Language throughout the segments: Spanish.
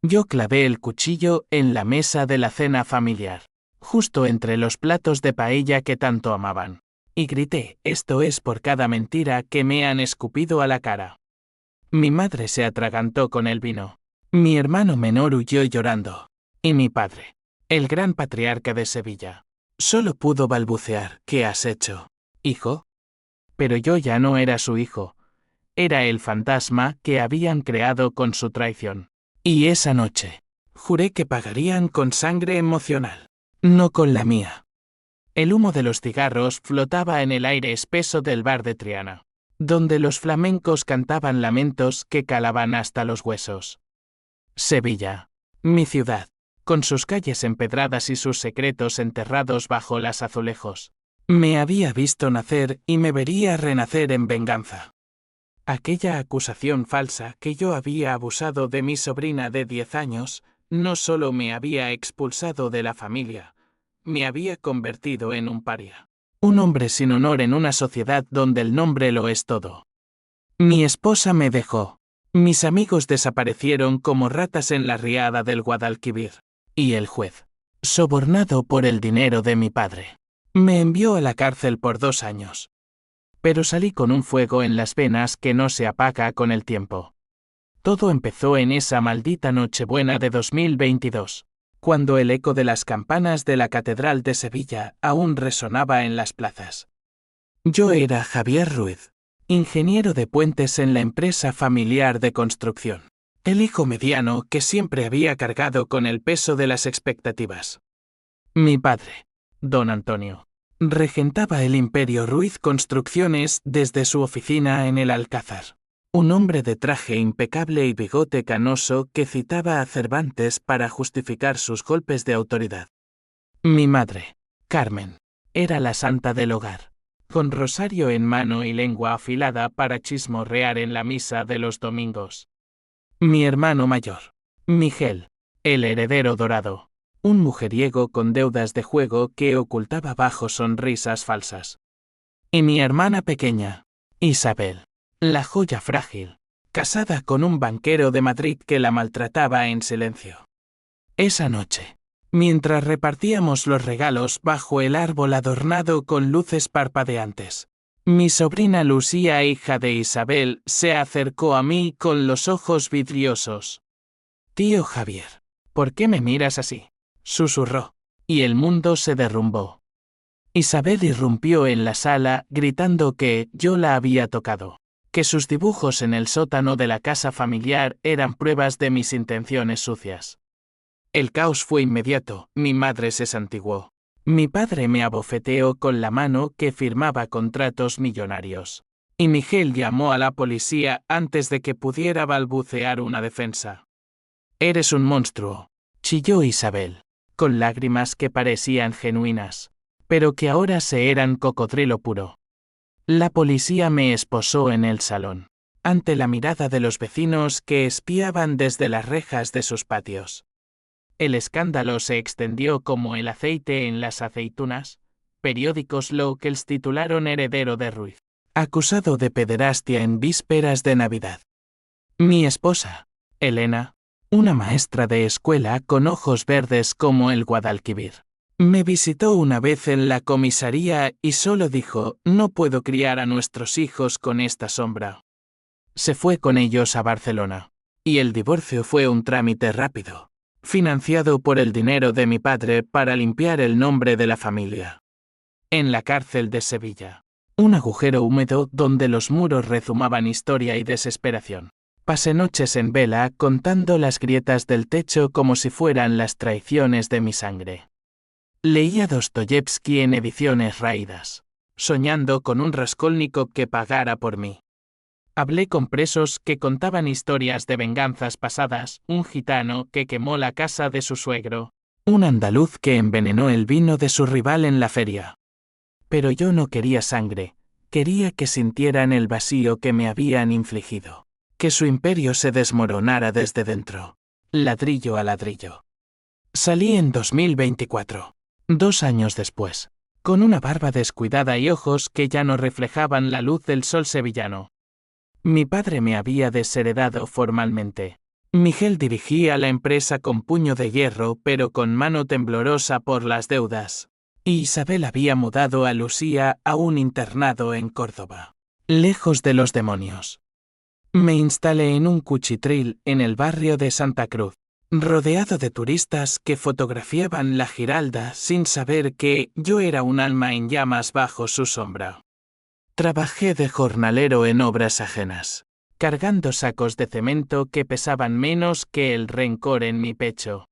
Yo clavé el cuchillo en la mesa de la cena familiar, justo entre los platos de paella que tanto amaban. Y grité, esto es por cada mentira que me han escupido a la cara. Mi madre se atragantó con el vino. Mi hermano menor huyó llorando. Y mi padre, el gran patriarca de Sevilla, solo pudo balbucear, ¿qué has hecho, hijo? Pero yo ya no era su hijo. Era el fantasma que habían creado con su traición. Y esa noche, juré que pagarían con sangre emocional, no con la mía. El humo de los cigarros flotaba en el aire espeso del bar de Triana, donde los flamencos cantaban lamentos que calaban hasta los huesos. Sevilla, mi ciudad, con sus calles empedradas y sus secretos enterrados bajo las azulejos, me había visto nacer y me vería renacer en venganza. Aquella acusación falsa que yo había abusado de mi sobrina de 10 años, no solo me había expulsado de la familia, me había convertido en un paria. Un hombre sin honor en una sociedad donde el nombre lo es todo. Mi esposa me dejó. Mis amigos desaparecieron como ratas en la riada del Guadalquivir. Y el juez, sobornado por el dinero de mi padre, me envió a la cárcel por 2 años. Pero salí con un fuego en las venas que no se apaga con el tiempo. Todo empezó en esa maldita Nochebuena de 2022, cuando el eco de las campanas de la Catedral de Sevilla aún resonaba en las plazas. Yo era Javier Ruiz, ingeniero de puentes en la empresa familiar de construcción, el hijo mediano que siempre había cargado con el peso de las expectativas. Mi padre, don Antonio, regentaba el Imperio Ruiz Construcciones desde su oficina en el Alcázar. Un hombre de traje impecable y bigote canoso que citaba a Cervantes para justificar sus golpes de autoridad. Mi madre, Carmen, era la santa del hogar, con rosario en mano y lengua afilada para chismorrear en la misa de los domingos. Mi hermano mayor, Miguel, el heredero dorado, un mujeriego con deudas de juego que ocultaba bajo sonrisas falsas. Y mi hermana pequeña, Isabel, la joya frágil, casada con un banquero de Madrid que la maltrataba en silencio. Esa noche, mientras repartíamos los regalos bajo el árbol adornado con luces parpadeantes, mi sobrina Lucía, hija de Isabel, se acercó a mí con los ojos vidriosos. Tío Javier, ¿por qué me miras así?, susurró, y el mundo se derrumbó. Isabel irrumpió en la sala gritando que yo la había tocado, que sus dibujos en el sótano de la casa familiar eran pruebas de mis intenciones sucias. El caos fue inmediato, mi madre se santiguó. Mi padre me abofeteó con la mano que firmaba contratos millonarios. Y Miguel llamó a la policía antes de que pudiera balbucear una defensa. Eres un monstruo, chilló Isabel, con lágrimas que parecían genuinas, pero que ahora se eran cocodrilo puro. La policía me esposó en el salón, ante la mirada de los vecinos que espiaban desde las rejas de sus patios. El escándalo se extendió como el aceite en las aceitunas. Periódicos locales titularon heredero de Ruiz, acusado de pederastia en vísperas de Navidad. Mi esposa, Elena, una maestra de escuela con ojos verdes como el Guadalquivir, me visitó una vez en la comisaría y solo dijo, no puedo criar a nuestros hijos con esta sombra. Se fue con ellos a Barcelona, y el divorcio fue un trámite rápido, financiado por el dinero de mi padre para limpiar el nombre de la familia. En la cárcel de Sevilla, un agujero húmedo donde los muros rezumaban historia y desesperación. Pasé noches en vela contando las grietas del techo como si fueran las traiciones de mi sangre. Leía Dostoyevski en ediciones raídas, soñando con un Raskolnikov que pagara por mí. Hablé con presos que contaban historias de venganzas pasadas, un gitano que quemó la casa de su suegro, un andaluz que envenenó el vino de su rival en la feria. Pero yo no quería sangre, quería que sintieran el vacío que me habían infligido, que su imperio se desmoronara desde dentro, ladrillo a ladrillo. Salí en 2024, 2 años después, con una barba descuidada y ojos que ya no reflejaban la luz del sol sevillano. Mi padre me había desheredado formalmente, Miguel dirigía la empresa con puño de hierro pero con mano temblorosa por las deudas. Y Isabel había mudado a Lucía a un internado en Córdoba, lejos de los demonios. Me instalé en un cuchitril en el barrio de Santa Cruz, rodeado de turistas que fotografiaban la Giralda sin saber que yo era un alma en llamas bajo su sombra. Trabajé de jornalero en obras ajenas, cargando sacos de cemento que pesaban menos que el rencor en mi pecho.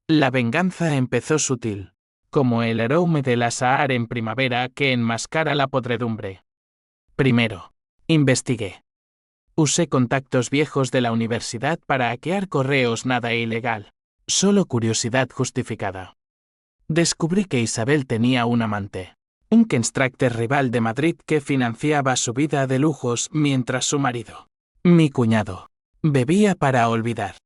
La venganza empezó sutil, como el aroma del azahar en primavera que enmascara la podredumbre. Primero, investigué. Usé contactos viejos de la universidad para hackear correos, nada ilegal, solo curiosidad justificada. Descubrí que Isabel tenía un amante, un Kenstracter rival de Madrid que financiaba su vida de lujos mientras su marido, mi cuñado, bebía para olvidar.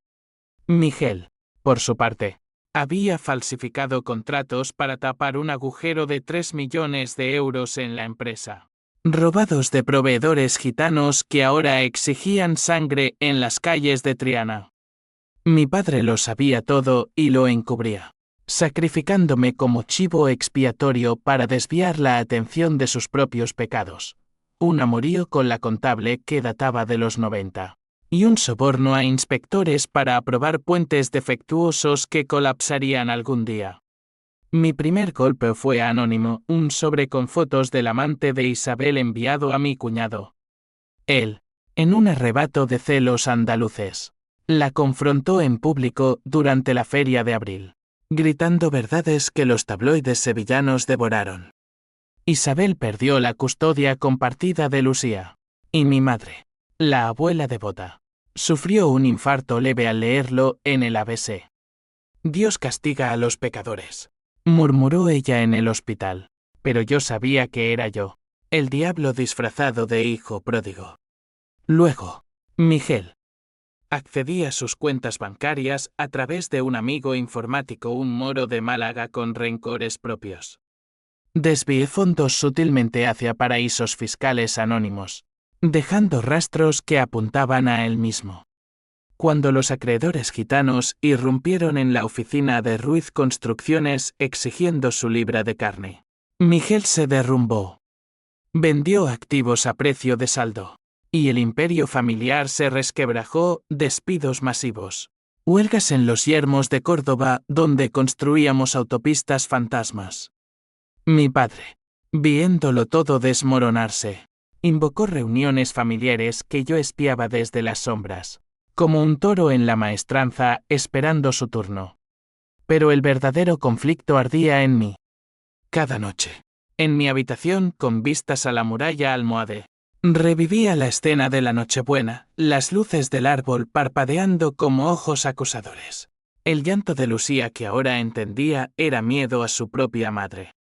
Miguel, por su parte, había falsificado contratos para tapar un agujero de 3 millones de euros en la empresa, robados de proveedores gitanos que ahora exigían sangre en las calles de Triana. Mi padre lo sabía todo y lo encubría, sacrificándome como chivo expiatorio para desviar la atención de sus propios pecados. Un amorío con la contable que databa de los 90. Y un soborno a inspectores para aprobar puentes defectuosos que colapsarían algún día. Mi primer golpe fue anónimo, un sobre con fotos del amante de Isabel enviado a mi cuñado. Él, en un arrebato de celos andaluces, la confrontó en público durante la feria de abril, gritando verdades que los tabloides sevillanos devoraron. Isabel perdió la custodia compartida de Lucía, y mi madre, la abuela devota, sufrió un infarto leve al leerlo en el ABC. Dios castiga a los pecadores, murmuró ella en el hospital, pero yo sabía que era yo, el diablo disfrazado de hijo pródigo. Luego, Miguel accedí a sus cuentas bancarias a través de un amigo informático, un moro de Málaga con rencores propios. Desvié fondos sutilmente hacia paraísos fiscales anónimos, dejando rastros que apuntaban a él mismo. Cuando los acreedores gitanos irrumpieron en la oficina de Ruiz Construcciones exigiendo su libra de carne, Miguel se derrumbó. Vendió activos a precio de saldo, y el imperio familiar se resquebrajó, despidos masivos. Huelgas en los yermos de Córdoba donde construíamos autopistas fantasmas. Mi padre, viéndolo todo desmoronarse, invocó reuniones familiares que yo espiaba desde las sombras, como un toro en la maestranza esperando su turno. Pero el verdadero conflicto ardía en mí. Cada noche, en mi habitación con vistas a la muralla almohade, revivía la escena de la Nochebuena, las luces del árbol parpadeando como ojos acusadores. El llanto de Lucía que ahora entendía era miedo a su propia madre.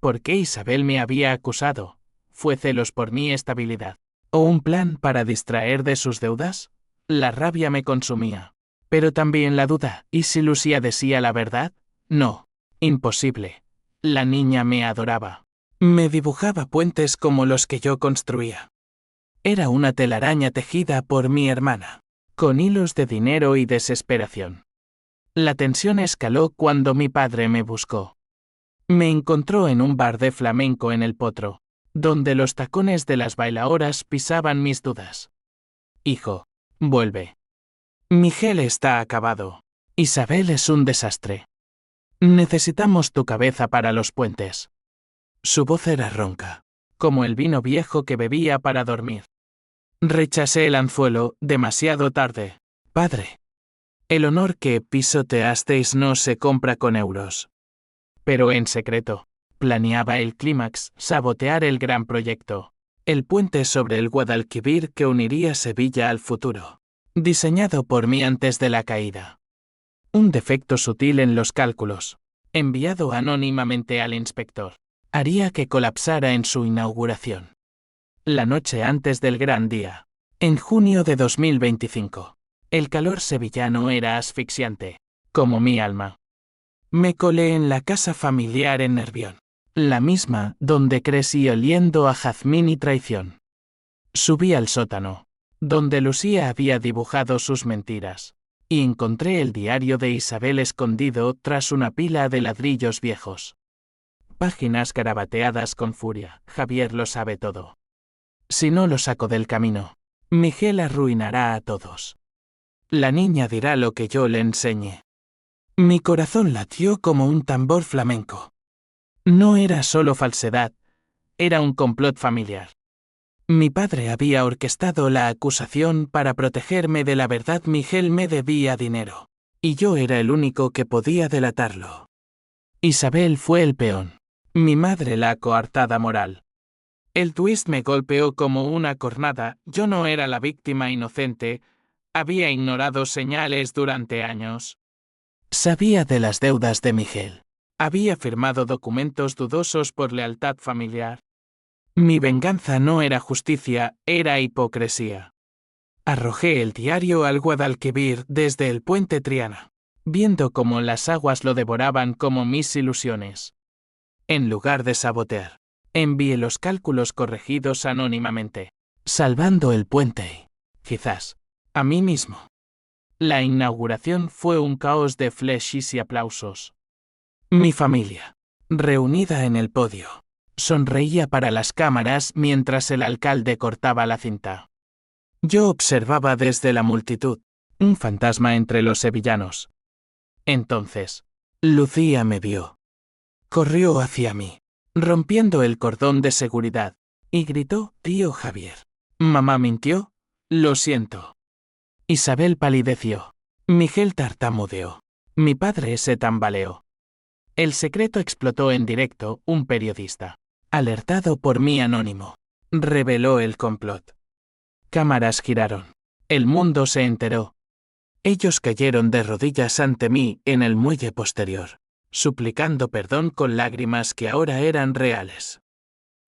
¿Por qué Isabel me había acusado? ¿Fue celos por mi estabilidad? ¿O un plan para distraer de sus deudas? La rabia me consumía. Pero también la duda, ¿y si Lucía decía la verdad? No. Imposible. La niña me adoraba. Me dibujaba puentes como los que yo construía. Era una telaraña tejida por mi hermana, con hilos de dinero y desesperación. La tensión escaló cuando mi padre me buscó. Me encontró en un bar de flamenco en El Potro, donde los tacones de las bailaoras pisaban mis dudas. Hijo, vuelve. Miguel está acabado. Isabel es un desastre. Necesitamos tu cabeza para los puentes. Su voz era ronca, como el vino viejo que bebía para dormir. Rechacé el anzuelo, demasiado tarde. Padre. El honor que pisoteasteis no se compra con euros. Pero en secreto, planeaba el clímax, sabotear el gran proyecto, el puente sobre el Guadalquivir que uniría Sevilla al futuro, diseñado por mí antes de la caída. Un defecto sutil en los cálculos, enviado anónimamente al inspector, haría que colapsara en su inauguración. La noche antes del gran día, en junio de 2025, el calor sevillano era asfixiante, como mi alma. Me colé en la casa familiar en Nervión, la misma donde crecí oliendo a jazmín y traición. Subí al sótano, donde Lucía había dibujado sus mentiras, y encontré el diario de Isabel escondido tras una pila de ladrillos viejos. Páginas garabateadas con furia. Javier lo sabe todo. Si no lo saco del camino, Miguel arruinará a todos. La niña dirá lo que yo le enseñe. Mi corazón latió como un tambor flamenco. No era solo falsedad, era un complot familiar. Mi padre había orquestado la acusación para protegerme de la verdad. Miguel me debía dinero, y yo era el único que podía delatarlo. Isabel fue el peón. Mi madre la coartada moral. El twist me golpeó como una cornada. Yo no era la víctima inocente. Había ignorado señales durante años. Sabía de las deudas de Miguel. Había firmado documentos dudosos por lealtad familiar. Mi venganza no era justicia, era hipocresía. Arrojé el diario al Guadalquivir desde el puente Triana, viendo cómo las aguas lo devoraban como mis ilusiones. En lugar de sabotear, envié los cálculos corregidos anónimamente, salvando el puente y, quizás, a mí mismo. La inauguración fue un caos de flashes y aplausos. Mi familia, reunida en el podio, sonreía para las cámaras mientras el alcalde cortaba la cinta. Yo observaba desde la multitud, un fantasma entre los sevillanos. Entonces, Lucía me vio. Corrió hacia mí, rompiendo el cordón de seguridad, y gritó: «Tío Javier, ¿mamá mintió? Lo siento». Isabel palideció. Miguel tartamudeó. Mi padre se tambaleó. El secreto explotó en directo. Un periodista, alertado por mi anónimo, reveló el complot. Cámaras giraron. El mundo se enteró. Ellos cayeron de rodillas ante mí en el muelle posterior, suplicando perdón con lágrimas que ahora eran reales.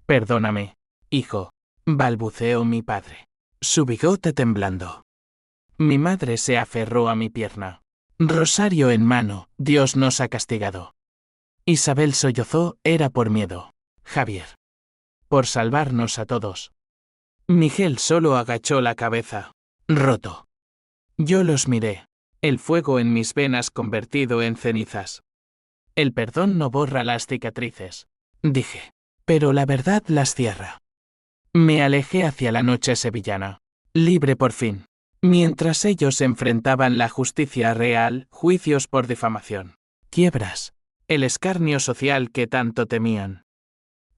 «Perdóname, hijo», balbuceó mi padre, su bigote temblando. Mi madre se aferró a mi pierna. Rosario en mano, Dios nos ha castigado. Isabel sollozó. Era por miedo, Javier. Por salvarnos a todos. Miguel solo agachó la cabeza. Roto. Yo los miré. El fuego en mis venas convertido en cenizas. El perdón no borra las cicatrices, dije, pero la verdad las cierra. Me alejé hacia la noche sevillana, libre por fin. Mientras ellos enfrentaban la justicia real, juicios por difamación, quiebras, el escarnio social que tanto temían.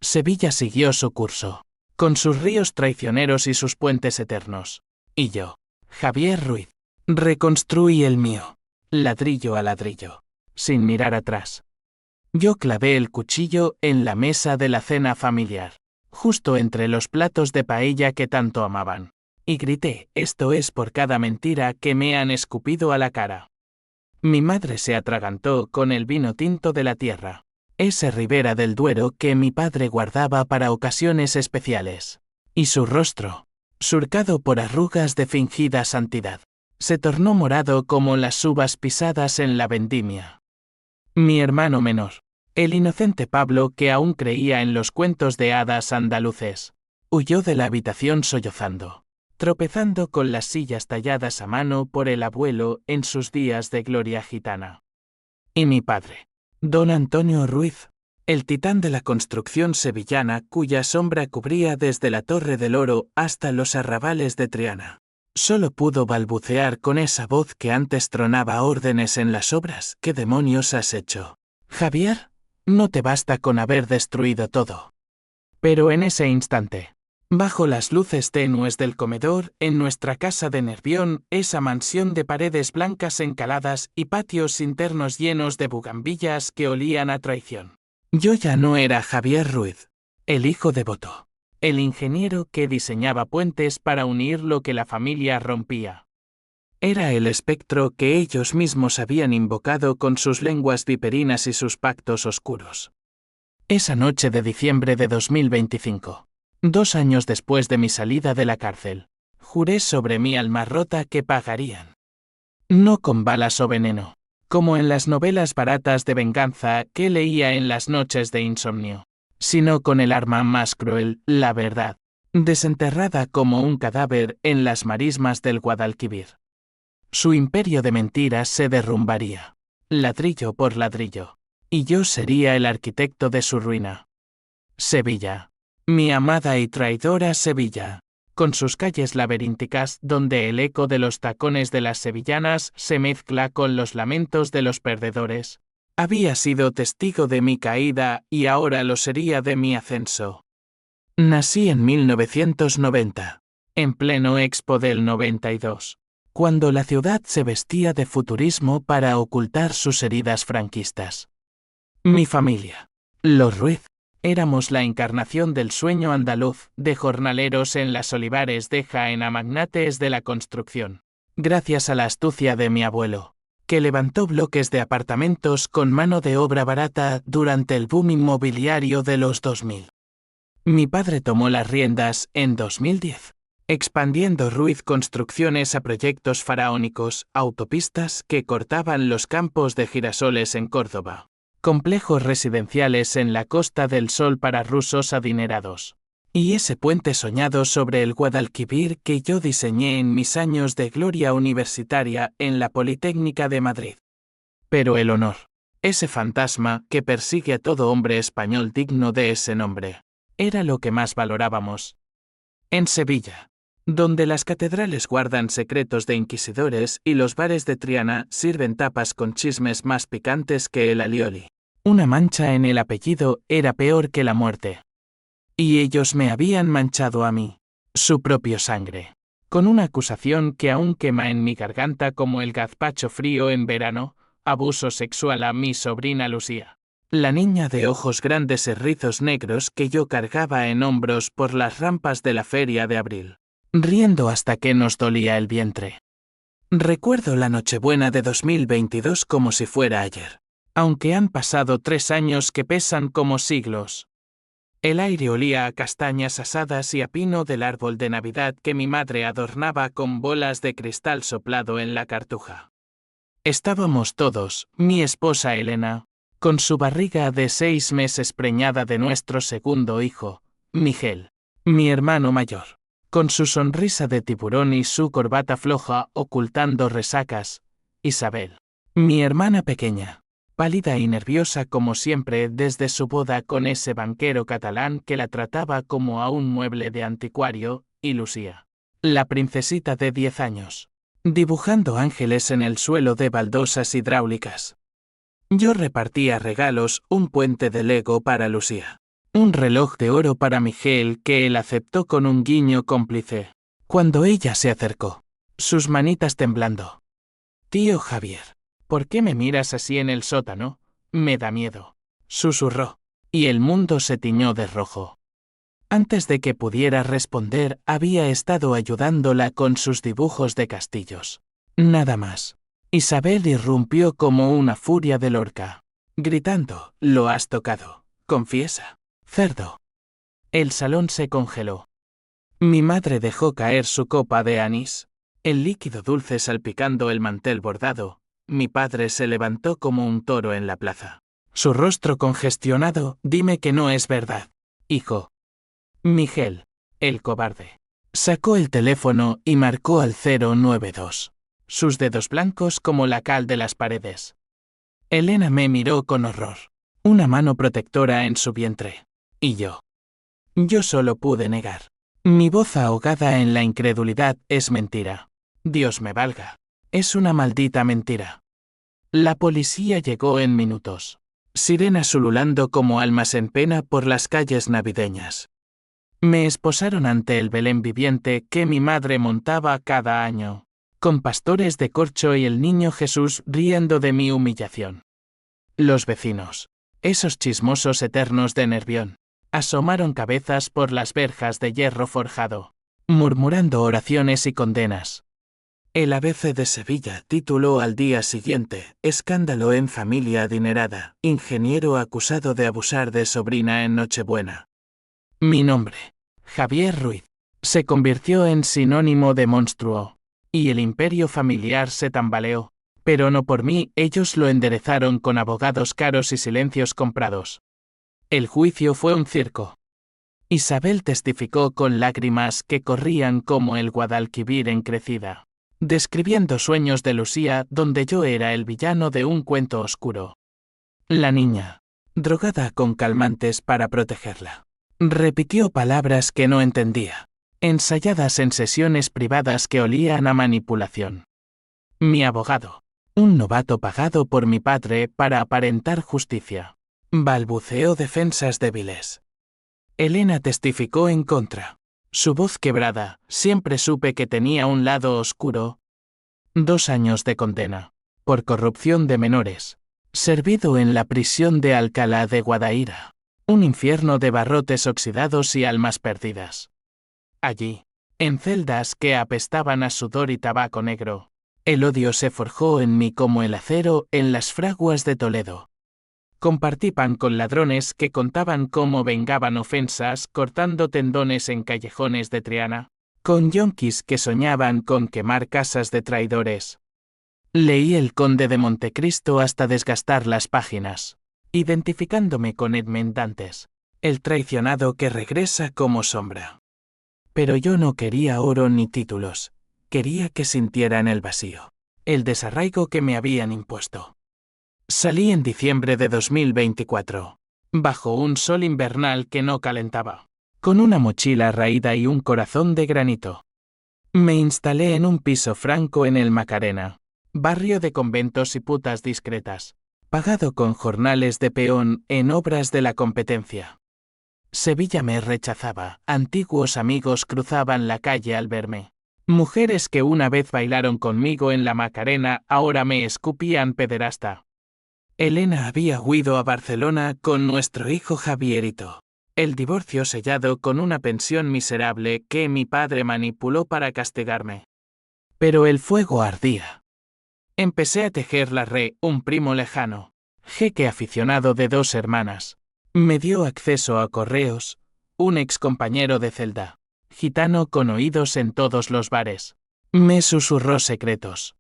Sevilla siguió su curso, con sus ríos traicioneros y sus puentes eternos. Y yo, Javier Ruiz, reconstruí el mío, ladrillo a ladrillo, sin mirar atrás. Yo clavé el cuchillo en la mesa de la cena familiar, justo entre los platos de paella que tanto amaban. Y grité: «Esto es por cada mentira que me han escupido a la cara». Mi madre se atragantó con el vino tinto de la tierra, ese Ribera del Duero que mi padre guardaba para ocasiones especiales. Y su rostro, surcado por arrugas de fingida santidad, se tornó morado como las uvas pisadas en la vendimia. Mi hermano menor, el inocente Pablo, que aún creía en los cuentos de hadas andaluces, huyó de la habitación sollozando, tropezando con las sillas talladas a mano por el abuelo en sus días de gloria gitana. Y mi padre, don Antonio Ruiz, el titán de la construcción sevillana cuya sombra cubría desde la Torre del Oro hasta los arrabales de Triana, solo pudo balbucear con esa voz que antes tronaba órdenes en las obras: «¿Qué demonios has hecho, Javier? No te basta con haber destruido todo». Pero en ese instante, bajo las luces tenues del comedor, en nuestra casa de Nervión, esa mansión de paredes blancas encaladas y patios internos llenos de bugambillas que olían a traición, yo ya no era Javier Ruiz, el hijo devoto, el ingeniero que diseñaba puentes para unir lo que la familia rompía. Era el espectro que ellos mismos habían invocado con sus lenguas viperinas y sus pactos oscuros. Esa noche de diciembre de 2025. 2 años después de mi salida de la cárcel, juré sobre mi alma rota que pagarían. No con balas o veneno, como en las novelas baratas de venganza que leía en las noches de insomnio, sino con el arma más cruel, la verdad, desenterrada como un cadáver en las marismas del Guadalquivir. Su imperio de mentiras se derrumbaría, ladrillo por ladrillo, y yo sería el arquitecto de su ruina. Sevilla. Mi amada y traidora Sevilla, con sus calles laberínticas donde el eco de los tacones de las sevillanas se mezcla con los lamentos de los perdedores. Había sido testigo de mi caída y ahora lo sería de mi ascenso. Nací en 1990, en pleno Expo del 92, cuando la ciudad se vestía de futurismo para ocultar sus heridas franquistas. Mi familia, los Ruiz, éramos la encarnación del sueño andaluz, de jornaleros en las olivares de Jaén a magnates de la construcción, gracias a la astucia de mi abuelo, que levantó bloques de apartamentos con mano de obra barata durante el boom inmobiliario de los 2000. Mi padre tomó las riendas en 2010, expandiendo Ruiz Construcciones a proyectos faraónicos, autopistas que cortaban los campos de girasoles en Córdoba, complejos residenciales en la Costa del Sol para rusos adinerados, y ese puente soñado sobre el Guadalquivir que yo diseñé en mis años de gloria universitaria en la Politécnica de Madrid. Pero el honor, ese fantasma que persigue a todo hombre español digno de ese nombre, era lo que más valorábamos. En Sevilla, donde las catedrales guardan secretos de inquisidores y los bares de Triana sirven tapas con chismes más picantes que el alioli, una mancha en el apellido era peor que la muerte. Y ellos me habían manchado a mí, su propio sangre, con una acusación que aún quema en mi garganta como el gazpacho frío en verano, abuso sexual a mi sobrina Lucía, la niña de ojos grandes y rizos negros que yo cargaba en hombros por las rampas de la feria de abril, riendo hasta que nos dolía el vientre. Recuerdo la Nochebuena de 2022 como si fuera ayer, aunque han pasado 3 años que pesan como siglos. El aire olía a castañas asadas y a pino del árbol de Navidad que mi madre adornaba con bolas de cristal soplado en la cartuja. Estábamos todos, mi esposa Elena, con su barriga de 6 meses preñada de nuestro segundo hijo, Miguel, mi hermano mayor, con su sonrisa de tiburón y su corbata floja ocultando resacas, Isabel, mi hermana pequeña, pálida y nerviosa como siempre desde su boda con ese banquero catalán que la trataba como a un mueble de anticuario, y Lucía, la princesita de 10 años, dibujando ángeles en el suelo de baldosas hidráulicas. Yo repartía regalos, un puente de Lego para Lucía, un reloj de oro para Miguel que él aceptó con un guiño cómplice, cuando ella se acercó, sus manitas temblando. «Tío Javier, ¿por qué me miras así en el sótano? Me da miedo», susurró, y el mundo se tiñó de rojo. Antes de que pudiera responder, había estado ayudándola con sus dibujos de castillos. Nada más. Isabel irrumpió como una furia de Lorca, gritando: «Lo has tocado, confiesa, cerdo». El salón se congeló. Mi madre dejó caer su copa de anís, el líquido dulce salpicando el mantel bordado. Mi padre se levantó como un toro en la plaza. Su rostro congestionado: «Dime que no es verdad, hijo». Miguel, el cobarde, sacó el teléfono y marcó al 092. Sus dedos blancos como la cal de las paredes. Elena me miró con horror, una mano protectora en su vientre. Y yo. Yo solo pude negar. Mi voz ahogada en la incredulidad: «Es mentira. Dios me valga. Es una maldita mentira». La policía llegó en minutos. Sirenas ululando como almas en pena por las calles navideñas. Me esposaron ante el Belén viviente que mi madre montaba cada año, con pastores de corcho y el niño Jesús riendo de mi humillación. Los vecinos, esos chismosos eternos de Nervión, asomaron cabezas por las verjas de hierro forjado, murmurando oraciones y condenas. El ABC de Sevilla tituló al día siguiente: «Escándalo en familia adinerada, ingeniero acusado de abusar de sobrina en Nochebuena». Mi nombre, Javier Ruiz, se convirtió en sinónimo de monstruo, y el imperio familiar se tambaleó, pero no por mí. Ellos lo enderezaron con abogados caros y silencios comprados. El juicio fue un circo. Isabel testificó con lágrimas que corrían como el Guadalquivir en crecida. describiendo sueños de Lucía donde yo era el villano de un cuento oscuro. La niña, drogada con calmantes para protegerla, repitió palabras que no entendía, ensayadas en sesiones privadas que olían a manipulación. Mi abogado, un novato pagado por mi padre para aparentar justicia, balbuceó defensas débiles. Elena testificó en contra. Su voz quebrada, siempre supe que tenía un lado oscuro. 2 años de condena, por corrupción de menores, servido en la prisión de Alcalá de Guadaira, un infierno de barrotes oxidados y almas perdidas. Allí, en celdas que apestaban a sudor y tabaco negro, el odio se forjó en mí como el acero en las fraguas de Toledo. Compartí pan con ladrones que contaban cómo vengaban ofensas cortando tendones en callejones de Triana, con yonkis que soñaban con quemar casas de traidores. Leí El Conde de Montecristo hasta desgastar las páginas, identificándome con Edmond Dantes, el traicionado que regresa como sombra. Pero yo no quería oro ni títulos, quería que sintieran el vacío, el desarraigo que me habían impuesto. Salí en diciembre de 2024, bajo un sol invernal que no calentaba, con una mochila raída y un corazón de granito. Me instalé en un piso franco en el Macarena, barrio de conventos y putas discretas, pagado con jornales de peón en obras de la competencia. Sevilla me rechazaba, antiguos amigos cruzaban la calle al verme. Mujeres que una vez bailaron conmigo en la Macarena ahora me escupían pederasta. Elena había huido a Barcelona con nuestro hijo Javierito. El divorcio sellado con una pensión miserable que mi padre manipuló para castigarme. Pero el fuego ardía. Empecé a tejer la red, un primo lejano, jeque aficionado de 2 hermanas. Me dio acceso a correos, un ex compañero de celda, gitano con oídos en todos los bares. Me susurró secretos.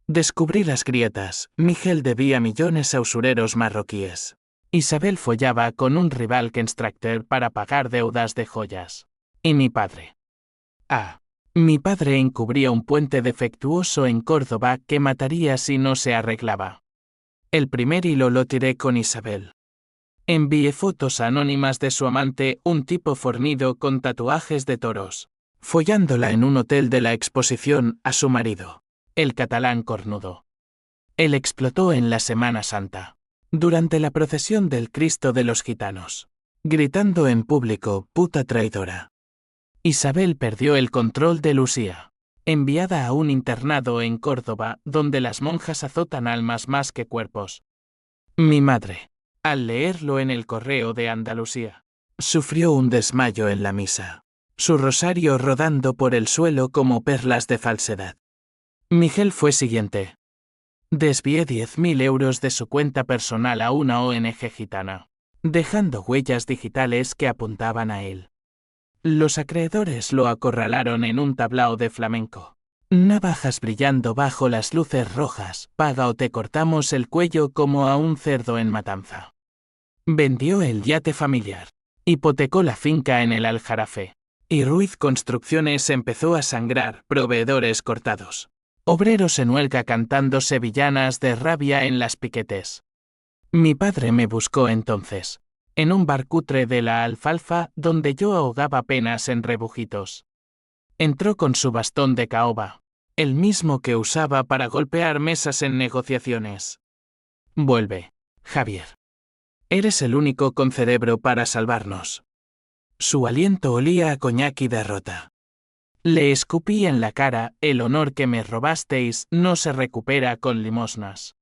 Descubrí las grietas. Miguel debía millones a usureros marroquíes. Isabel follaba con un rival Kenstracter para pagar deudas de joyas. Y mi padre. Mi padre encubría un puente defectuoso en Córdoba que mataría si no se arreglaba. El primer hilo lo tiré con Isabel. Envié fotos anónimas de su amante, un tipo fornido con tatuajes de toros, follándola en un hotel de la Exposición a su marido, el catalán cornudo. Él explotó en la Semana Santa, durante la procesión del Cristo de los Gitanos, gritando en público, puta traidora. Isabel perdió el control de Lucía, enviada a un internado en Córdoba donde las monjas azotan almas más que cuerpos. Mi madre, al leerlo en el Correo de Andalucía, sufrió un desmayo en la misa, su rosario rodando por el suelo como perlas de falsedad. Miguel fue siguiente. Desvié 10.000 euros de su cuenta personal a una ONG gitana, dejando huellas digitales que apuntaban a él. Los acreedores lo acorralaron en un tablao de flamenco. Navajas brillando bajo las luces rojas, paga o te cortamos el cuello como a un cerdo en matanza. Vendió el yate familiar, hipotecó la finca en el Aljarafe, y Ruiz Construcciones empezó a sangrar, proveedores cortados. Obreros en huelga cantando sevillanas de rabia en las piquetes. Mi padre me buscó entonces, en un bar cutre de la Alfalfa donde yo ahogaba penas en rebujitos. Entró con su bastón de caoba, el mismo que usaba para golpear mesas en negociaciones. Vuelve, Javier. Eres el único con cerebro para salvarnos. Su aliento olía a coñac y derrota. Le escupí en la cara, el honor que me robasteis no se recupera con limosnas.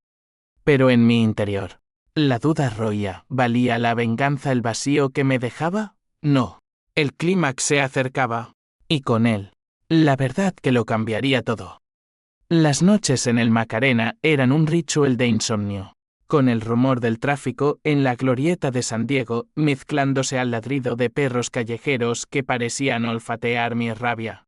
Pero en mi interior, la duda roía, ¿valía la venganza el vacío que me dejaba? No. El clímax se acercaba, y con él, la verdad que lo cambiaría todo. Las noches en el Macarena eran un ritual de insomnio, con el rumor del tráfico en la glorieta de San Diego mezclándose al ladrido de perros callejeros que parecían olfatear mi rabia.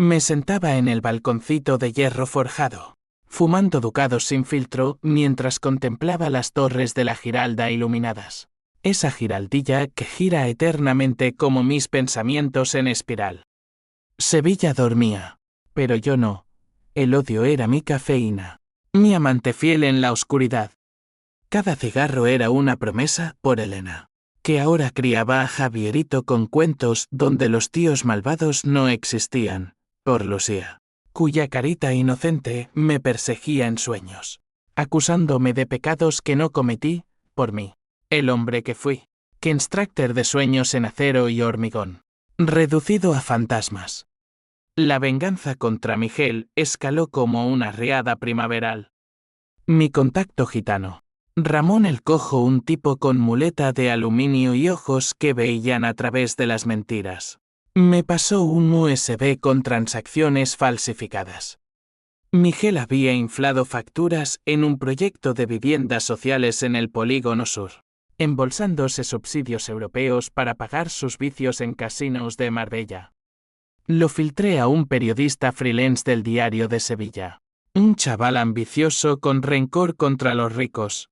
Me sentaba en el balconcito de hierro forjado, fumando ducados sin filtro mientras contemplaba las torres de la Giralda iluminadas. Esa giraldilla que gira eternamente como mis pensamientos en espiral. Sevilla dormía, pero yo no. El odio era mi cafeína. Mi amante fiel en la oscuridad. Cada cigarro era una promesa por Elena, que ahora criaba a Javierito con cuentos donde los tíos malvados no existían, por Lucía, cuya carita inocente me perseguía en sueños, acusándome de pecados que no cometí, por mí, el hombre que fui, constructor de sueños en acero y hormigón, reducido a fantasmas. La venganza contra Miguel escaló como una riada primaveral. Mi contacto gitano. Ramón el Cojo, un tipo con muleta de aluminio y ojos que veían a través de las mentiras. Me pasó un USB con transacciones falsificadas. Miguel había inflado facturas en un proyecto de viviendas sociales en el Polígono Sur, embolsándose subsidios europeos para pagar sus vicios en casinos de Marbella. Lo filtré a un periodista freelance del Diario de Sevilla, un chaval ambicioso con rencor contra los ricos.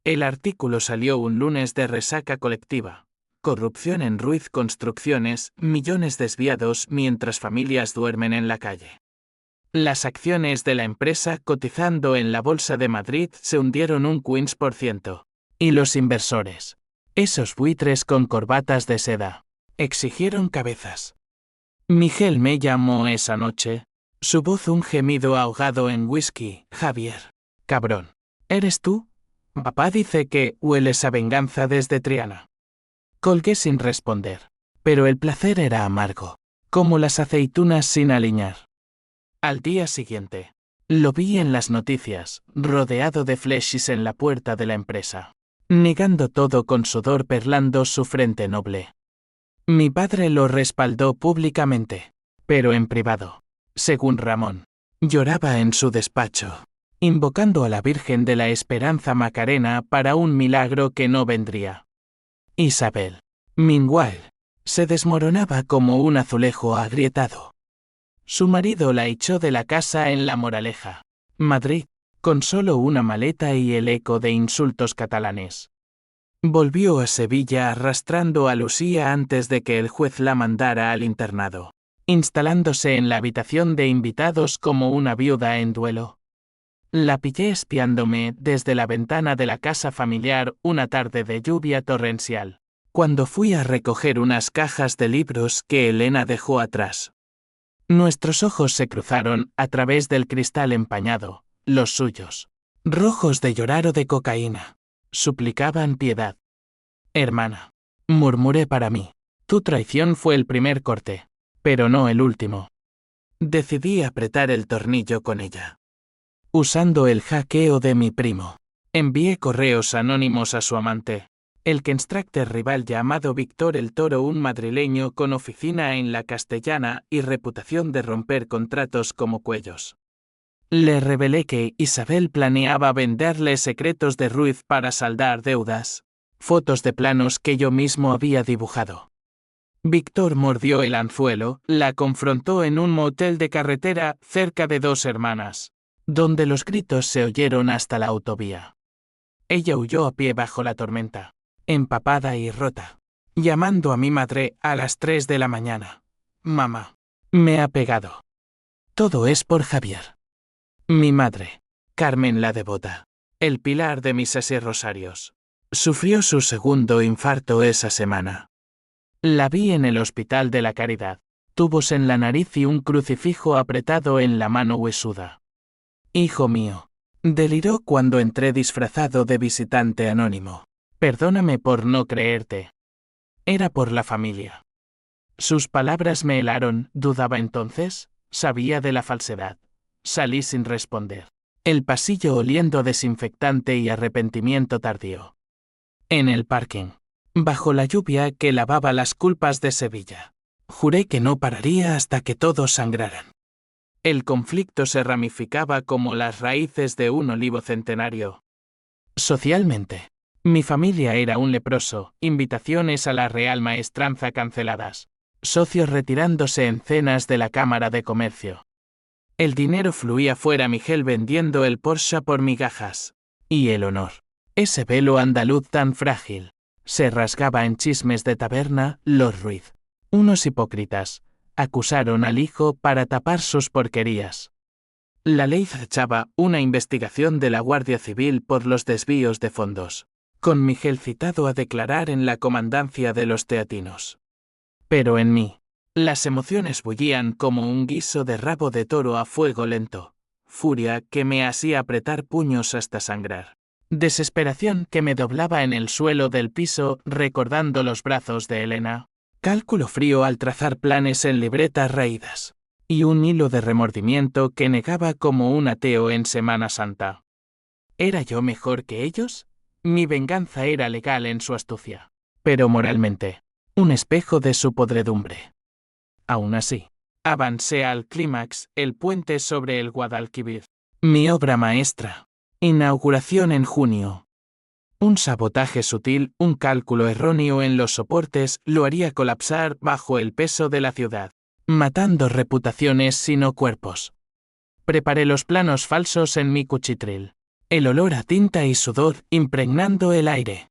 El artículo salió un lunes de resaca colectiva. Corrupción en Ruiz Construcciones, millones desviados mientras familias duermen en la calle. Las acciones de la empresa cotizando en la Bolsa de Madrid se hundieron un 15%. Y los inversores, esos buitres con corbatas de seda, exigieron cabezas. Miguel me llamó esa noche. Su voz un gemido ahogado en whisky. Javier. Cabrón. ¿Eres tú? Papá dice que hueles a venganza desde Triana. Colgué sin responder. Pero el placer era amargo, como las aceitunas sin aliñar. Al día siguiente, lo vi en las noticias, rodeado de flechis en la puerta de la empresa, negando todo con sudor perlando su frente noble. Mi padre lo respaldó públicamente, pero en privado, según Ramón. Lloraba en su despacho, invocando a la Virgen de la Esperanza Macarena para un milagro que no vendría. Isabel, meanwhile, se desmoronaba como un azulejo agrietado. Su marido la echó de la casa en La Moraleja, Madrid, con solo una maleta y el eco de insultos catalanes. Volvió a Sevilla arrastrando a Lucía antes de que el juez la mandara al internado, instalándose en la habitación de invitados como una viuda en duelo. La pillé espiándome desde la ventana de la casa familiar una tarde de lluvia torrencial, cuando fui a recoger unas cajas de libros que Elena dejó atrás. Nuestros ojos se cruzaron a través del cristal empañado, los suyos, rojos de llorar o de cocaína, suplicaban piedad. Hermana, murmuré para mí, tu traición fue el primer corte, pero no el último. Decidí apretar el tornillo con ella. Usando el hackeo de mi primo, envié correos anónimos a su amante, el constructor rival llamado Víctor el Toro, un madrileño con oficina en La Castellana y reputación de romper contratos como cuellos. Le revelé que Isabel planeaba venderle secretos de Ruiz para saldar deudas, fotos de planos que yo mismo había dibujado. Víctor mordió el anzuelo, la confrontó en un motel de carretera cerca de Dos Hermanas, donde los gritos se oyeron hasta la autovía. Ella huyó a pie bajo la tormenta, empapada y rota, llamando a mi madre a las 3 de la mañana. Mamá, me ha pegado. Todo es por Javier. Mi madre, Carmen la Devota, el pilar de mis 6 rosarios, sufrió su segundo infarto esa semana. La vi en el Hospital de la Caridad, tubos en la nariz y un crucifijo apretado en la mano huesuda. Hijo mío, deliró cuando entré disfrazado de visitante anónimo. Perdóname por no creerte. Era por la familia. Sus palabras me helaron. ¿Dudaba entonces? Sabía de la falsedad. Salí sin responder. El pasillo oliendo a desinfectante y arrepentimiento tardío. En el parking, bajo la lluvia que lavaba las culpas de Sevilla, juré que no pararía hasta que todos sangraran. El conflicto se ramificaba como las raíces de un olivo centenario. Socialmente, mi familia era un leproso, invitaciones a la Real Maestranza canceladas, socios retirándose en cenas de la Cámara de Comercio. El dinero fluía fuera, Miguel vendiendo el Porsche por migajas. Y el honor, ese velo andaluz tan frágil, se rasgaba en chismes de taberna. Los Ruiz, unos hipócritas, acusaron al hijo para tapar sus porquerías. La ley fechaba una investigación de la Guardia Civil por los desvíos de fondos, con Miguel citado a declarar en la comandancia de los teatinos. Pero en mí, las emociones bullían como un guiso de rabo de toro a fuego lento, furia que me hacía apretar puños hasta sangrar, desesperación que me doblaba en el suelo del piso recordando los brazos de Elena, cálculo frío al trazar planes en libretas raídas, y un hilo de remordimiento que negaba como un ateo en Semana Santa. ¿Era yo mejor que ellos? Mi venganza era legal en su astucia, pero moralmente, un espejo de su podredumbre. Aún así, avancé al clímax, el puente sobre el Guadalquivir. Mi obra maestra. Inauguración en junio. Un sabotaje sutil, un cálculo erróneo en los soportes lo haría colapsar bajo el peso de la ciudad, matando reputaciones sino cuerpos. Preparé los planos falsos en mi cuchitril. El olor a tinta y sudor impregnando el aire.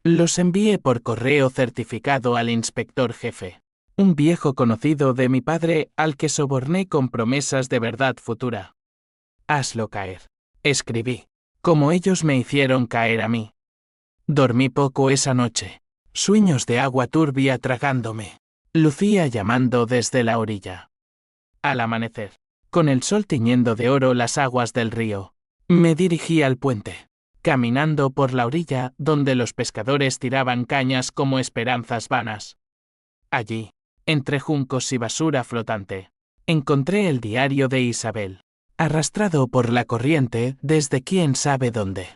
Los envié por correo certificado al inspector jefe, un viejo conocido de mi padre al que soborné con promesas de verdad futura. Hazlo caer, escribí, como ellos me hicieron caer a mí. Dormí poco esa noche, sueños de agua turbia tragándome, Lucía llamando desde la orilla. Al amanecer, con el sol tiñendo de oro las aguas del río, me dirigí al puente, caminando por la orilla donde los pescadores tiraban cañas como esperanzas vanas. Allí, entre juncos y basura flotante, encontré el diario de Isabel, arrastrado por la corriente desde quién sabe dónde.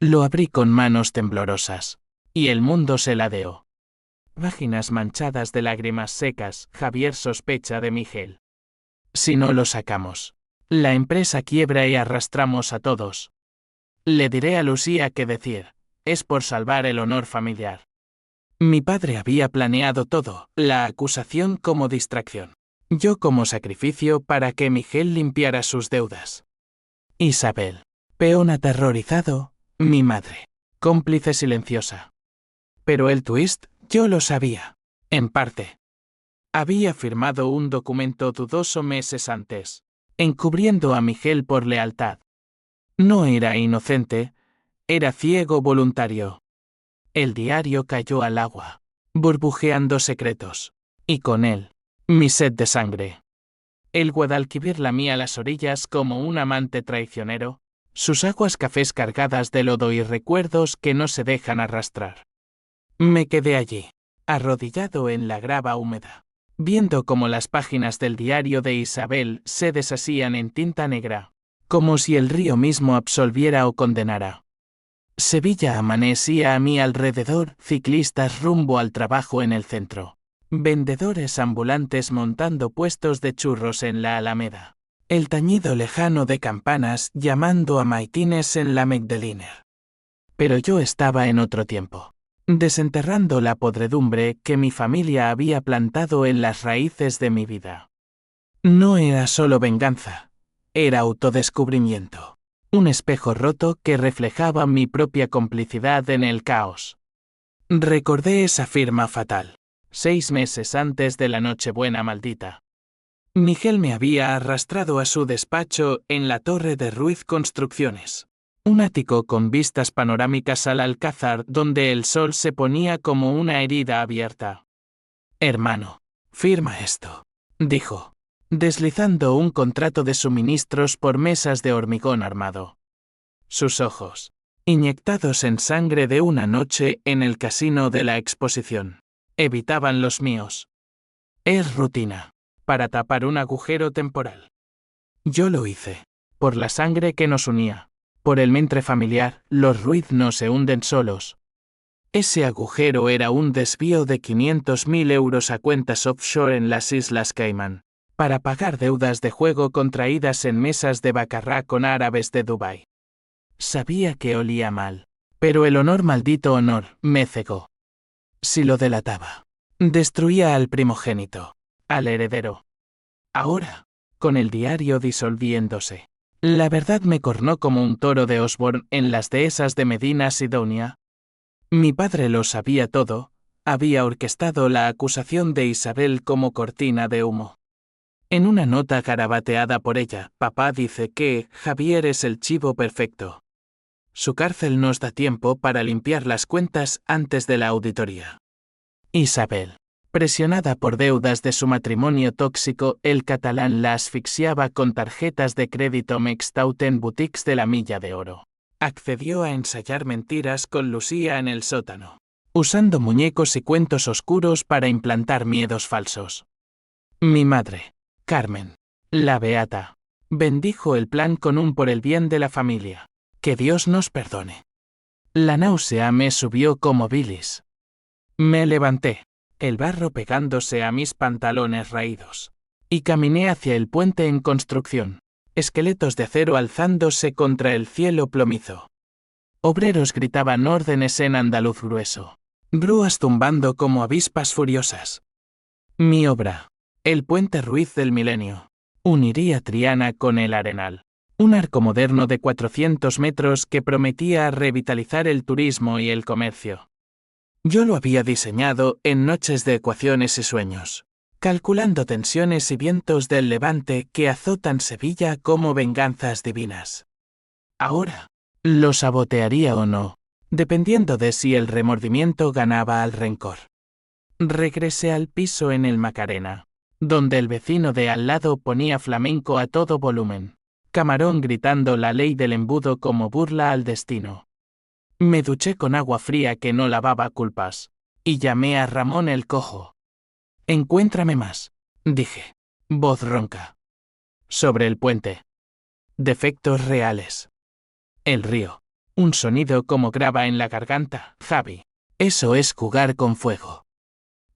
Lo abrí con manos temblorosas, y el mundo se ladeó. Páginas manchadas de lágrimas secas, Javier sospecha de Miguel. Si no lo sacamos, la empresa quiebra y arrastramos a todos. Le diré a Lucía que decir, es por salvar el honor familiar. Mi padre había planeado todo, la acusación como distracción, yo como sacrificio para que Miguel limpiara sus deudas. Isabel, peón aterrorizado, mi madre, cómplice silenciosa. Pero el twist, yo lo sabía, en parte. Había firmado un documento dudoso meses antes, encubriendo a Miguel por lealtad. No era inocente, era ciego voluntario. El diario cayó al agua, burbujeando secretos, y con él, mi sed de sangre. El Guadalquivir lamía las orillas como un amante traicionero, sus aguas cafés cargadas de lodo y recuerdos que no se dejan arrastrar. Me quedé allí, arrodillado en la grava húmeda, viendo cómo las páginas del diario de Isabel se deshacían en tinta negra, como si el río mismo absolviera o condenara. Sevilla amanecía a mi alrededor, ciclistas rumbo al trabajo en el centro, vendedores ambulantes montando puestos de churros en la Alameda, el tañido lejano de campanas llamando a maitines en la Magdalena. Pero yo estaba en otro tiempo, desenterrando la podredumbre que mi familia había plantado en las raíces de mi vida. No era solo venganza, era autodescubrimiento. Un espejo roto que reflejaba mi propia complicidad en el caos. Recordé esa firma fatal, 6 meses antes de la Nochebuena maldita. Miguel me había arrastrado a su despacho en la Torre de Ruiz Construcciones, un ático con vistas panorámicas al Alcázar donde el sol se ponía como una herida abierta. Hermano, firma esto, dijo, deslizando un contrato de suministros por mesas de hormigón armado. Sus ojos, inyectados en sangre de una noche en el casino de la Exposición, evitaban los míos. Es rutina, para tapar un agujero temporal. Yo lo hice, por la sangre que nos unía, por el mentre familiar, los Ruiz no se hunden solos. Ese agujero era un desvío de 500.000 euros a cuentas offshore en las Islas Caimán, para pagar deudas de juego contraídas en mesas de baccarrá con árabes de Dubái. Sabía que olía mal, pero el maldito honor, me cegó. Si lo delataba, destruía al primogénito, al heredero. Ahora, con el diario disolviéndose, la verdad me cornó como un toro de Osborne en las dehesas de Medina Sidonia. Mi padre lo sabía todo, había orquestado la acusación de Isabel como cortina de humo. En una nota garabateada por ella, papá dice que Javier es el chivo perfecto. Su cárcel nos da tiempo para limpiar las cuentas antes de la auditoría. Isabel. Presionada por deudas de su matrimonio tóxico, el catalán la asfixiaba con tarjetas de crédito Mextauten Boutiques de la Milla de Oro. Accedió a ensayar mentiras con Lucía en el sótano, usando muñecos y cuentos oscuros para implantar miedos falsos. Mi madre, Carmen, la beata, bendijo el plan con un por el bien de la familia. Que Dios nos perdone. La náusea me subió como bilis. Me levanté, el barro pegándose a mis pantalones raídos, y caminé hacia el puente en construcción, esqueletos de acero alzándose contra el cielo plomizo. Obreros gritaban órdenes en andaluz grueso, grúas zumbando como avispas furiosas. Mi obra, el puente Ruiz del Milenio, uniría Triana con el Arenal. Un arco moderno de 400 metros que prometía revitalizar el turismo y el comercio. Yo lo había diseñado en noches de ecuaciones y sueños, calculando tensiones y vientos del levante que azotan Sevilla como venganzas divinas. Ahora, lo sabotearía o no, dependiendo de si el remordimiento ganaba al rencor. Regresé al piso en el Macarena, donde el vecino de al lado ponía flamenco a todo volumen. Camarón gritando la ley del embudo como burla al destino. Me duché con agua fría que no lavaba culpas, y llamé a Ramón el Cojo. Encuéntrame más, dije, voz ronca. Sobre el puente. Defectos reales. El río. Un sonido como grava en la garganta, Javi. Eso es jugar con fuego.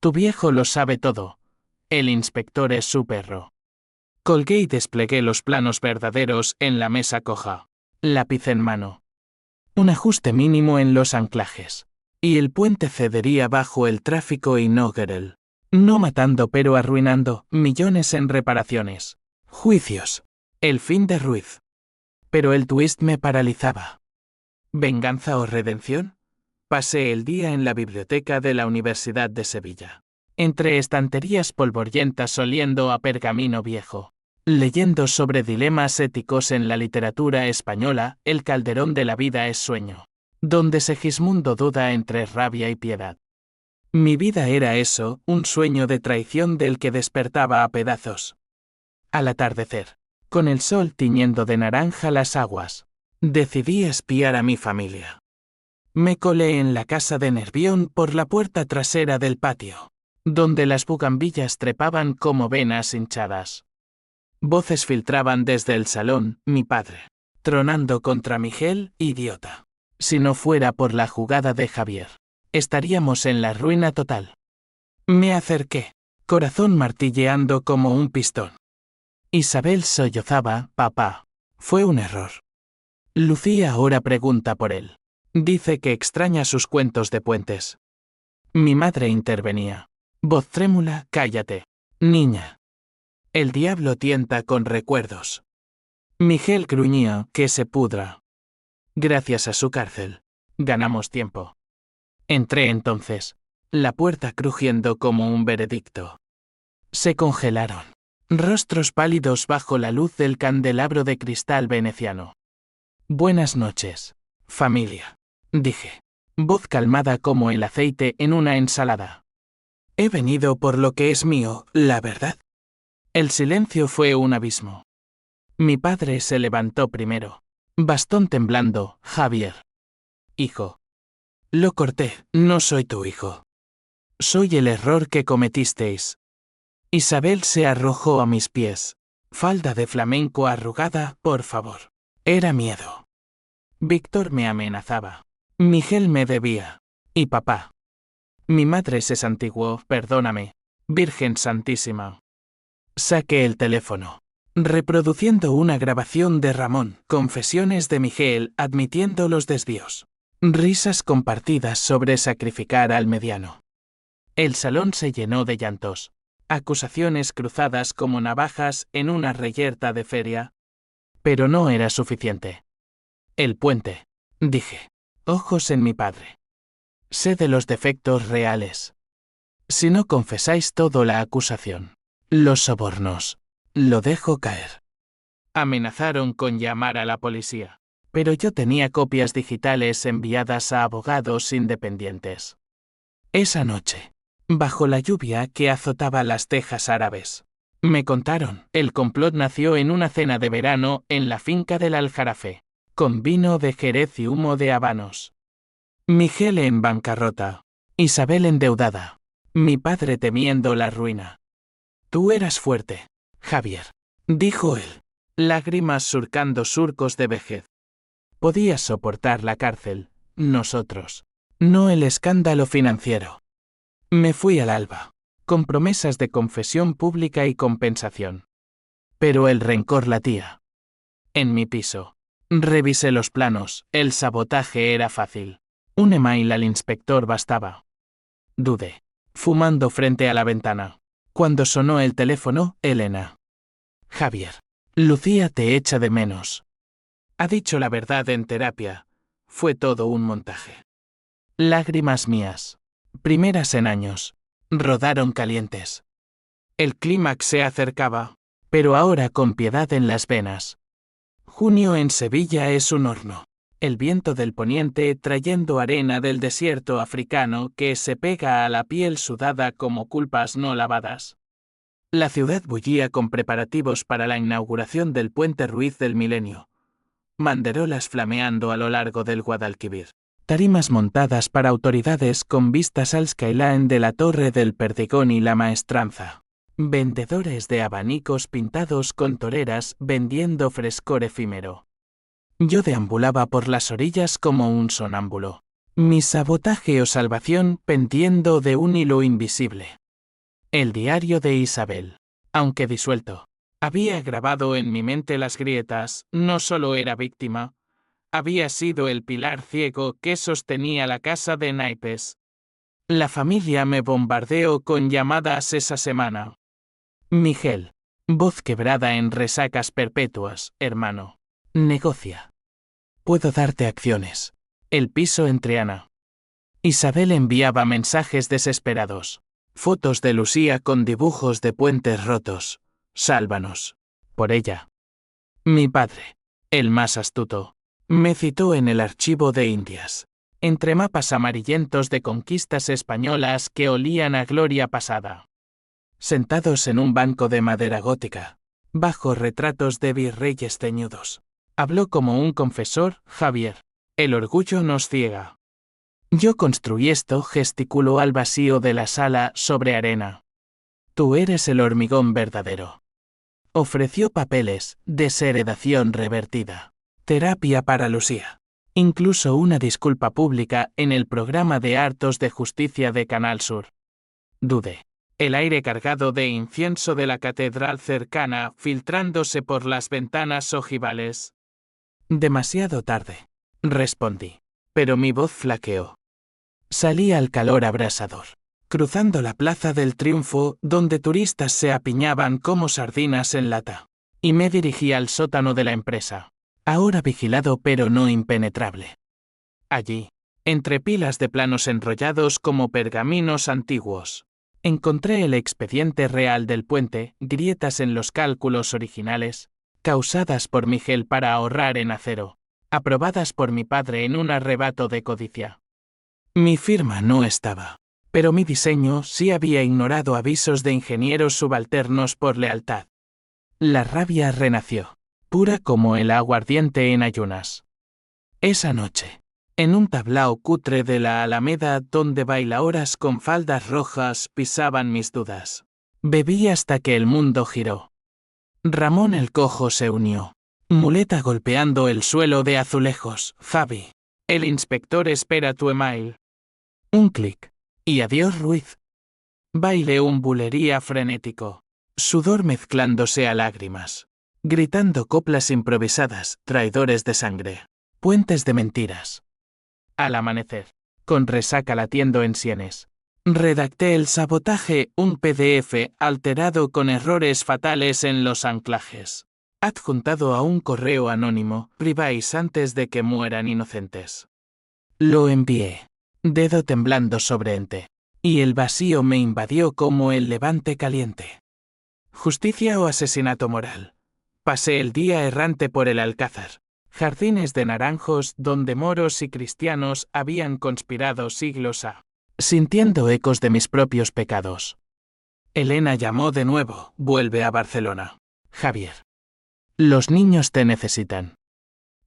Tu viejo lo sabe todo. El inspector es su perro. Colgué y desplegué los planos verdaderos en la mesa coja, lápiz en mano. Un ajuste mínimo en los anclajes. Y el puente cedería bajo el tráfico inaugural. No matando pero arruinando, millones en reparaciones. Juicios. El fin de Ruiz. Pero el twist me paralizaba. ¿Venganza o redención? Pasé el día en la biblioteca de la Universidad de Sevilla. Entre estanterías polvorientas oliendo a pergamino viejo. Leyendo sobre dilemas éticos en la literatura española, El calderón de la vida es sueño. Donde Segismundo duda entre rabia y piedad. Mi vida era eso, un sueño de traición del que despertaba a pedazos. Al atardecer, con el sol tiñendo de naranja las aguas, decidí espiar a mi familia. Me colé en la casa de Nervión por la puerta trasera del patio, donde las bugambillas trepaban como venas hinchadas. Voces filtraban desde el salón, mi padre, tronando contra Miguel, idiota. Si no fuera por la jugada de Javier, estaríamos en la ruina total. Me acerqué, corazón martilleando como un pistón. Isabel sollozaba, papá, fue un error. Lucía ahora pregunta por él. Dice que extraña sus cuentos de puentes. Mi madre intervenía. Voz trémula, cállate, niña. El diablo tienta con recuerdos. Miguel gruñía, que se pudra. Gracias a su cárcel, ganamos tiempo. Entré entonces, la puerta crujiendo como un veredicto. Se congelaron. Rostros pálidos bajo la luz del candelabro de cristal veneciano. Buenas noches, familia, dije, voz calmada como el aceite en una ensalada. He venido por lo que es mío, la verdad. El silencio fue un abismo. Mi padre se levantó primero. Bastón temblando, Javier. Hijo. Lo corté, no soy tu hijo. Soy el error que cometisteis. Isabel se arrojó a mis pies. Falda de flamenco arrugada, por favor. Era miedo. Víctor me amenazaba. Miguel me debía. Y papá. Mi madre se santiguó, perdóname. Virgen Santísima. Saqué el teléfono. Reproduciendo una grabación de Ramón, confesiones de Miguel admitiendo los desvíos. Risas compartidas sobre sacrificar al mediano. El salón se llenó de llantos. Acusaciones cruzadas como navajas en una reyerta de feria. Pero no era suficiente. El puente, dije. Ojos en mi padre. Sé de los defectos reales. Si no confesáis todo la acusación. Los sobornos. Lo dejo caer. Amenazaron con llamar a la policía. Pero yo tenía copias digitales enviadas a abogados independientes. Esa noche, bajo la lluvia que azotaba las tejas árabes, me contaron, el complot nació en una cena de verano en la finca del Aljarafe, con vino de Jerez y humo de habanos. Miguel en bancarrota, Isabel endeudada, mi padre temiendo la ruina. Tú eras fuerte, Javier, dijo él, lágrimas surcando surcos de vejez. Podías soportar la cárcel, nosotros, no el escándalo financiero. Me fui al alba, con promesas de confesión pública y compensación. Pero el rencor latía. En mi piso. Revisé los planos, el sabotaje era fácil. Un email al inspector bastaba. Dudé, fumando frente a la ventana. Cuando sonó el teléfono, Elena. Javier. Lucía te echa de menos. Ha dicho la verdad en terapia. Fue todo un montaje. Lágrimas mías. Primeras en años. Rodaron calientes. El clímax se acercaba, pero ahora con piedad en las venas. Junio en Sevilla es un horno. El viento del poniente trayendo arena del desierto africano que se pega a la piel sudada como culpas no lavadas. La ciudad bullía con preparativos para la inauguración del puente Ruiz del Milenio. Banderolas flameando a lo largo del Guadalquivir. Tarimas montadas para autoridades con vistas al skyline de la Torre del Perdigón y la Maestranza. Vendedores de abanicos pintados con toreras vendiendo frescor efímero. Yo deambulaba por las orillas como un sonámbulo. Mi sabotaje o salvación pendiendo de un hilo invisible. El diario de Isabel, aunque disuelto, había grabado en mi mente las grietas, no solo era víctima, había sido el pilar ciego que sostenía la casa de naipes. La familia me bombardeó con llamadas esa semana. Miguel, voz quebrada en resacas perpetuas, hermano. Negocia. Puedo darte acciones. El piso en Triana. Isabel enviaba mensajes desesperados. Fotos de Lucía con dibujos de puentes rotos. Sálvanos. Por ella. Mi padre, el más astuto, me citó en el archivo de Indias, entre mapas amarillentos de conquistas españolas que olían a gloria pasada. Sentados en un banco de madera gótica, bajo retratos de virreyes ceñudos. Habló como un confesor, Javier. El orgullo nos ciega. Yo construí esto, gesticuló al vacío de la sala sobre arena. Tú eres el hormigón verdadero. Ofreció papeles, desheredación revertida, terapia para Lucía. Incluso una disculpa pública en el programa de Hartos de Justicia de Canal Sur. Dudé. El aire cargado de incienso de la catedral cercana filtrándose por las ventanas ojivales. Demasiado tarde, respondí, pero mi voz flaqueó. Salí al calor abrasador, cruzando la Plaza del Triunfo, donde turistas se apiñaban como sardinas en lata, y me dirigí al sótano de la empresa, ahora vigilado pero no impenetrable. Allí, entre pilas de planos enrollados como pergaminos antiguos, encontré el expediente real del puente, grietas en los cálculos originales, causadas por Miguel para ahorrar en acero, aprobadas por mi padre en un arrebato de codicia. Mi firma no estaba, pero mi diseño sí había ignorado avisos de ingenieros subalternos por lealtad. La rabia renació, pura como el aguardiente en ayunas. Esa noche, en un tablao cutre de la Alameda donde bailaoras con faldas rojas pisaban mis dudas, bebí hasta que el mundo giró. Ramón el Cojo se unió, muleta golpeando el suelo de azulejos. Fabi, el inspector espera tu email. Un clic. Y adiós Ruiz. Bailé un bulería frenético, sudor mezclándose a lágrimas, gritando coplas improvisadas, traidores de sangre, puentes de mentiras. Al amanecer, con resaca latiendo en sienes, redacté el sabotaje, un PDF alterado con errores fatales en los anclajes, adjuntado a un correo anónimo, priváis antes de que mueran inocentes. Lo envié, dedo temblando sobre ente, y el vacío me invadió como el levante caliente. ¿Justicia o asesinato moral? Pasé el día errante por el Alcázar. Jardines de naranjos donde moros y cristianos habían conspirado siglos a. Sintiendo ecos de mis propios pecados. Elena llamó de nuevo, vuelve a Barcelona. Javier. Los niños te necesitan.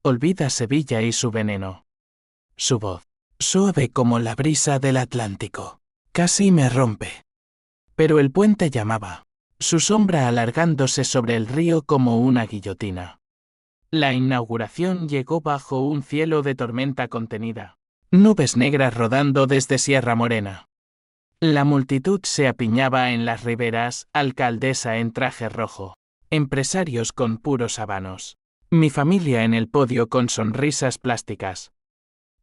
Olvida Sevilla y su veneno. Su voz, suave como la brisa del Atlántico, casi me rompe. Pero el puente llamaba, su sombra alargándose sobre el río como una guillotina. La inauguración llegó bajo un cielo de tormenta contenida. Nubes negras rodando desde Sierra Morena. La multitud se apiñaba en las riberas, alcaldesa en traje rojo, empresarios con puros habanos, mi familia en el podio con sonrisas plásticas.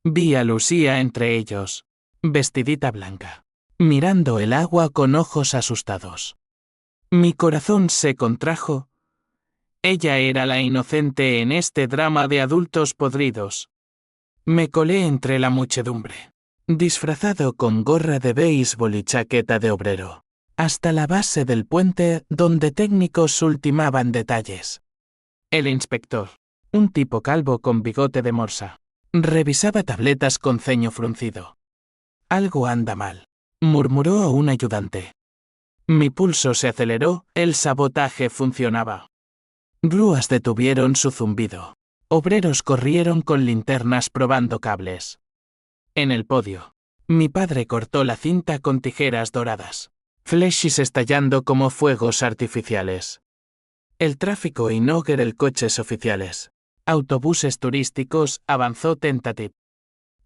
Vi a Lucía entre ellos, vestidita blanca, mirando el agua con ojos asustados. Mi corazón se contrajo. Ella era la inocente en este drama de adultos podridos. Me colé entre la muchedumbre, disfrazado con gorra de béisbol y chaqueta de obrero, hasta la base del puente donde técnicos ultimaban detalles. El inspector, un tipo calvo con bigote de morsa, revisaba tabletas con ceño fruncido. Algo anda mal, murmuró un ayudante. Mi pulso se aceleró, el sabotaje funcionaba. Grúas detuvieron su zumbido. Obreros corrieron con linternas probando cables. En el podio, mi padre cortó la cinta con tijeras doradas. Flashes estallando como fuegos artificiales. El tráfico inauguró coches oficiales. Autobuses turísticos avanzó tentative.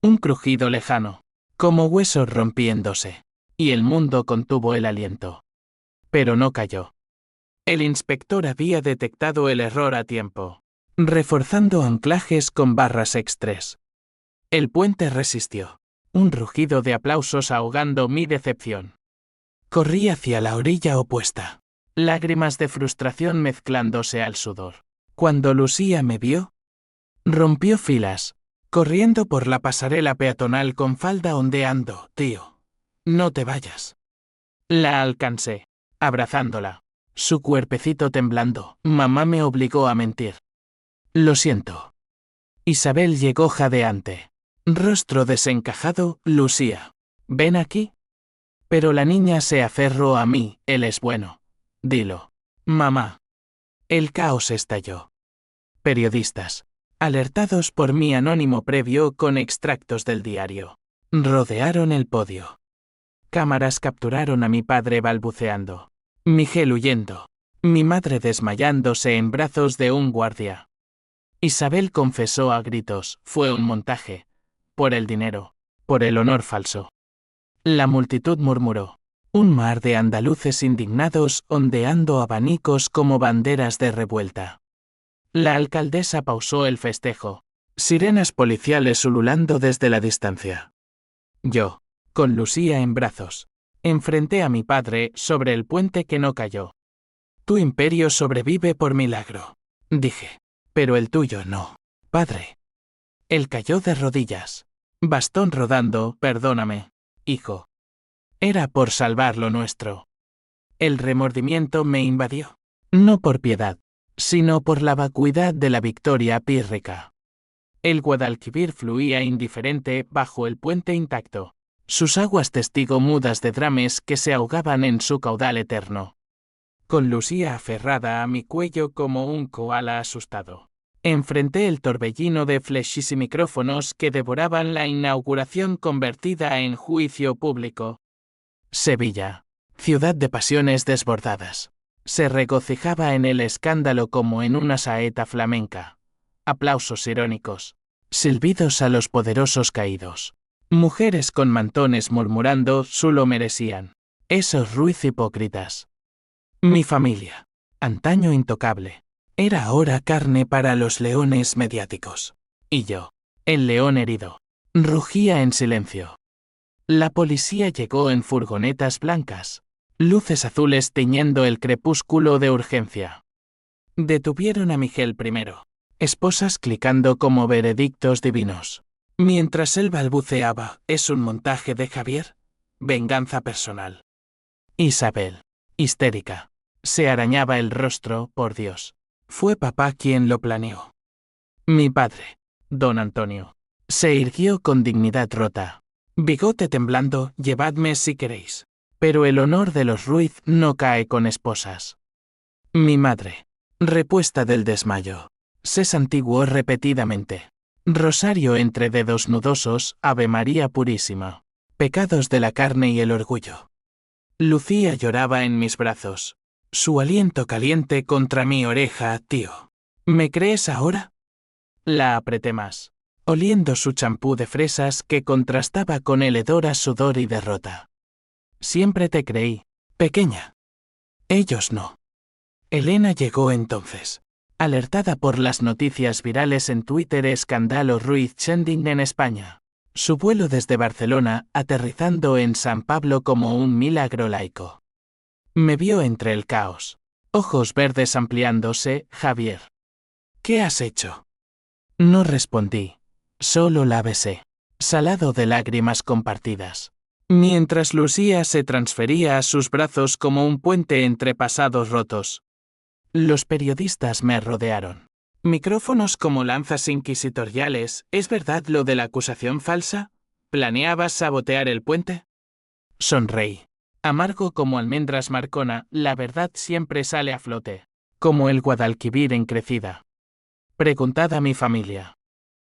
Un crujido lejano, como huesos rompiéndose. Y el mundo contuvo el aliento. Pero no cayó. El inspector había detectado el error a tiempo, reforzando anclajes con barras extres. El puente resistió, un rugido de aplausos ahogando mi decepción. Corrí hacia la orilla opuesta, lágrimas de frustración mezclándose al sudor. Cuando Lucía me vio, rompió filas, corriendo por la pasarela peatonal con falda ondeando. Tío, no te vayas. La alcancé, abrazándola. Su cuerpecito temblando. Mamá me obligó a mentir. Lo siento. Isabel llegó jadeante. Rostro desencajado, Lucía. ¿Ven aquí? Pero la niña se aferró a mí, él es bueno. Dilo. Mamá. El caos estalló. Periodistas, alertados por mi anónimo previo con extractos del diario, rodearon el podio. Cámaras capturaron a mi padre balbuceando. Miguel huyendo. Mi madre desmayándose en brazos de un guardia. Isabel confesó a gritos, fue un montaje. Por el dinero. Por el honor falso. La multitud murmuró. Un mar de andaluces indignados ondeando abanicos como banderas de revuelta. La alcaldesa pausó el festejo. Sirenas policiales ululando desde la distancia. Yo, con Lucía en brazos, enfrenté a mi padre sobre el puente que no cayó. Tu imperio sobrevive por milagro, dije. Pero el tuyo no, padre. Él cayó de rodillas. Bastón rodando, perdóname, hijo. Era por salvar lo nuestro. El remordimiento me invadió. No por piedad, sino por la vacuidad de la victoria pírrica. El Guadalquivir fluía indiferente bajo el puente intacto. Sus aguas testigo mudas de drames que se ahogaban en su caudal eterno. Con Lucía aferrada a mi cuello como un koala asustado. Enfrenté el torbellino de flashes y micrófonos que devoraban la inauguración convertida en juicio público. Sevilla, ciudad de pasiones desbordadas, se regocijaba en el escándalo como en una saeta flamenca. Aplausos irónicos, silbidos a los poderosos caídos. Mujeres con mantones murmurando, su lo merecían. Esos ruiz hipócritas. Mi familia, antaño intocable, era ahora carne para los leones mediáticos. Y yo, el león herido, rugía en silencio. La policía llegó en furgonetas blancas, luces azules tiñendo el crepúsculo de urgencia. Detuvieron a Miguel primero, esposas clicando como veredictos divinos. Mientras él balbuceaba, ¿es un montaje de Javier? Venganza personal. Isabel, histérica, Se arañaba el rostro, por Dios. Fue papá quien lo planeó. Mi padre, don Antonio. Se irguió con dignidad rota. Bigote temblando, llevadme si queréis. Pero el honor de los Ruiz no cae con esposas. Mi madre, repuesta del desmayo, se santiguó repetidamente. Rosario entre dedos nudosos, Ave María purísima. Pecados de la carne y el orgullo. Lucía lloraba en mis brazos. Su aliento caliente contra mi oreja, tío. ¿Me crees ahora? La apreté más, oliendo su champú de fresas que contrastaba con el hedor a sudor y derrota. Siempre te creí, pequeña. Ellos no. Elena llegó entonces. Alertada por las noticias virales en Twitter, escándalo Ruiz trending en España. Su vuelo desde Barcelona, aterrizando en San Pablo como un milagro laico. Me vio entre el caos. Ojos verdes ampliándose, Javier. ¿Qué has hecho? No respondí. Solo la besé. Salado de lágrimas compartidas. Mientras Lucía se transfería a sus brazos como un puente entre pasados rotos. Los periodistas me rodearon. Micrófonos como lanzas inquisitoriales. ¿Es verdad lo de la acusación falsa? ¿Planeabas sabotear el puente? Sonreí. Amargo como almendras Marcona, la verdad siempre sale a flote. Como el Guadalquivir en crecida. Preguntad a mi familia.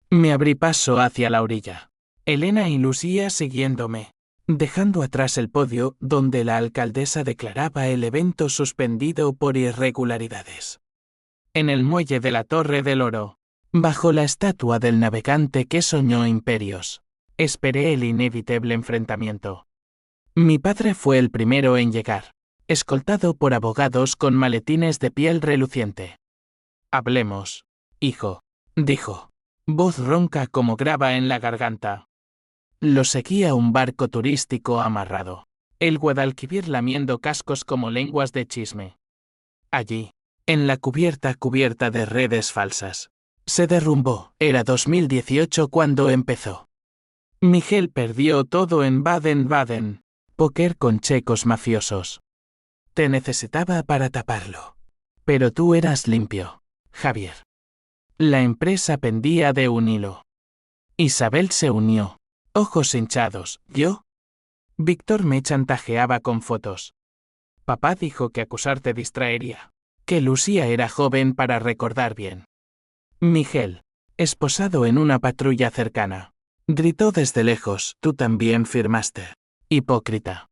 Me abrí paso hacia la orilla. Elena y Lucía siguiéndome. Dejando atrás el podio donde la alcaldesa declaraba el evento suspendido por irregularidades. En el muelle de la Torre del Oro, bajo la estatua del navegante que soñó imperios, esperé el inevitable enfrentamiento. Mi padre fue el primero en llegar, escoltado por abogados con maletines de piel reluciente. Hablemos, hijo, dijo, voz ronca como grava en la garganta. Lo seguía un barco turístico amarrado. El Guadalquivir lamiendo cascos como lenguas de chisme. Allí, en la cubierta de redes falsas. Se derrumbó. Era 2018 cuando empezó. Miguel perdió todo en Baden-Baden. Póker con checos mafiosos. Te necesitaba para taparlo. Pero tú eras limpio, Javier. La empresa pendía de un hilo. Isabel se unió. Ojos hinchados. ¿Yo? Víctor me chantajeaba con fotos. Papá dijo que acusarte distraería. Que Lucía era joven para recordar bien. Miguel, esposado en una patrulla cercana, gritó desde lejos, tú también firmaste. Hipócrita.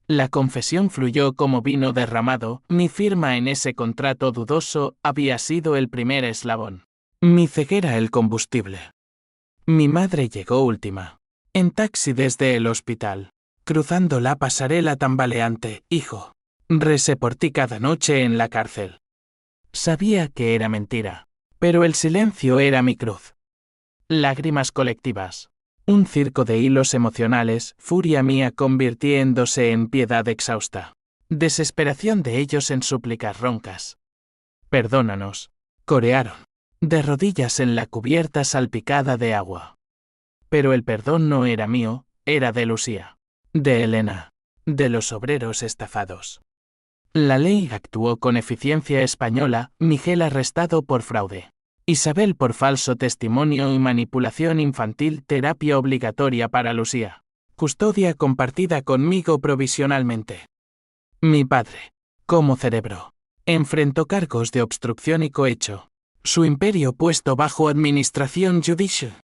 La confesión fluyó como vino derramado, mi firma en ese contrato dudoso había sido el primer eslabón. Mi ceguera el combustible. Mi madre llegó última. En taxi desde el hospital. Cruzando la pasarela tambaleante, hijo. Recé por ti cada noche en la cárcel. Sabía que era mentira, pero el silencio era mi cruz. Lágrimas colectivas. Un circo de hilos emocionales, furia mía convirtiéndose en piedad exhausta. Desesperación de ellos en súplicas roncas. Perdónanos, corearon. De rodillas en la cubierta salpicada de agua. Pero el perdón no era mío, era de Lucía. De Elena. De los obreros estafados. La ley actuó con eficiencia española, Miguel arrestado por fraude. Isabel por falso testimonio y manipulación infantil, terapia obligatoria para Lucía. Custodia compartida conmigo provisionalmente. Mi padre, como cerebro, enfrentó cargos de obstrucción y cohecho. Su imperio puesto bajo administración judicial.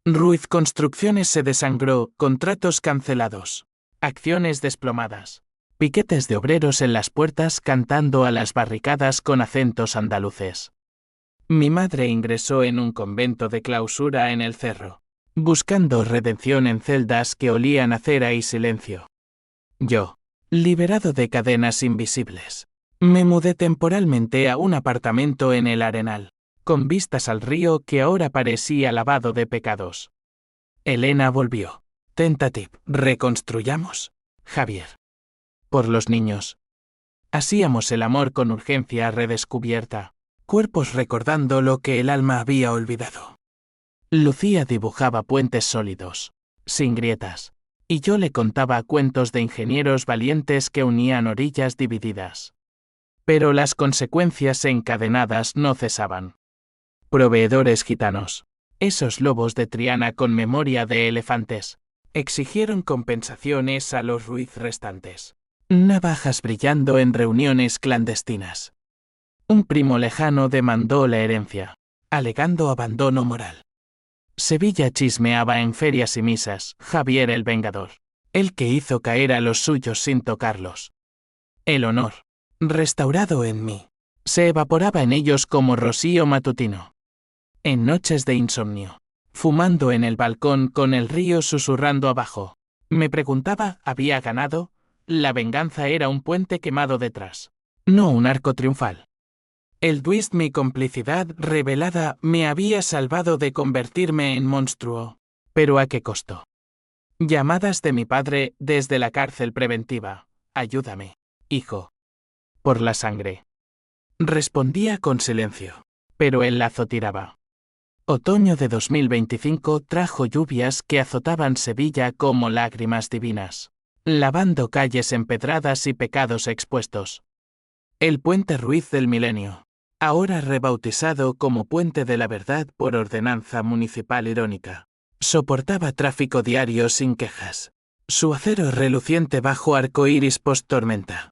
Ruiz Construcciones se desangró, contratos cancelados. Acciones desplomadas. Piquetes de obreros en las puertas cantando a las barricadas con acentos andaluces. Mi madre ingresó en un convento de clausura en el cerro, buscando redención en celdas que olían a cera y silencio. Yo, liberado de cadenas invisibles, me mudé temporalmente a un apartamento en el Arenal, con vistas al río que ahora parecía lavado de pecados. Elena volvió. Tentative. Reconstruyamos, Javier. Por los niños. Hacíamos el amor con urgencia redescubierta, cuerpos recordando lo que el alma había olvidado. Lucía dibujaba puentes sólidos, sin grietas, y yo le contaba cuentos de ingenieros valientes que unían orillas divididas. Pero las consecuencias encadenadas no cesaban. Proveedores gitanos, esos lobos de Triana con memoria de elefantes, exigieron compensaciones a los Ruiz restantes. Navajas brillando en reuniones clandestinas. Un primo lejano demandó la herencia, alegando abandono moral. Sevilla chismeaba en ferias y misas, Javier el Vengador, el que hizo caer a los suyos sin tocarlos. El honor, restaurado en mí, se evaporaba en ellos como rocío matutino. En noches de insomnio, fumando en el balcón con el río susurrando abajo, me preguntaba, ¿había ganado? La venganza era un puente quemado detrás, no un arco triunfal. El twist, mi complicidad revelada, me había salvado de convertirme en monstruo. ¿Pero a qué costo? Llamadas de mi padre desde la cárcel preventiva. Ayúdame, hijo. Por la sangre. Respondía con silencio, pero el lazo tiraba. Otoño de 2025 trajo lluvias que azotaban Sevilla como lágrimas divinas, lavando calles empedradas y pecados expuestos. El puente Ruiz del Milenio, ahora rebautizado como Puente de la Verdad por ordenanza municipal irónica, soportaba tráfico diario sin quejas, su acero reluciente bajo arcoíris post-tormenta.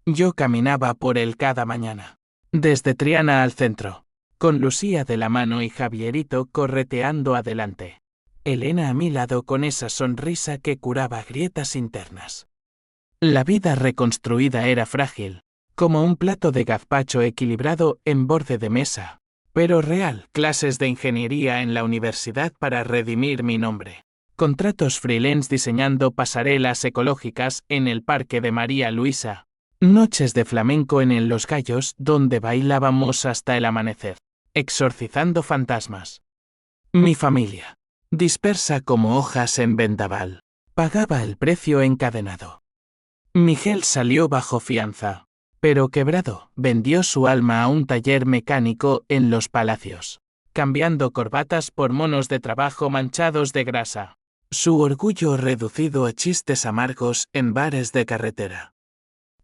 Yo caminaba por él cada mañana, desde Triana al centro, con Lucía de la mano y Javierito correteando adelante. Elena a mi lado con esa sonrisa que curaba grietas internas. La vida reconstruida era frágil, como un plato de gazpacho equilibrado en borde de mesa, pero real. Clases de ingeniería en la universidad para redimir mi nombre. Contratos freelance diseñando pasarelas ecológicas en el Parque de María Luisa. Noches de flamenco en Los Gallos donde bailábamos hasta el amanecer, exorcizando fantasmas. Mi familia, dispersa como hojas en vendaval, pagaba el precio encadenado. Miguel salió bajo fianza, pero quebrado, vendió su alma a un taller mecánico en Los Palacios, cambiando corbatas por monos de trabajo manchados de grasa, su orgullo reducido a chistes amargos en bares de carretera.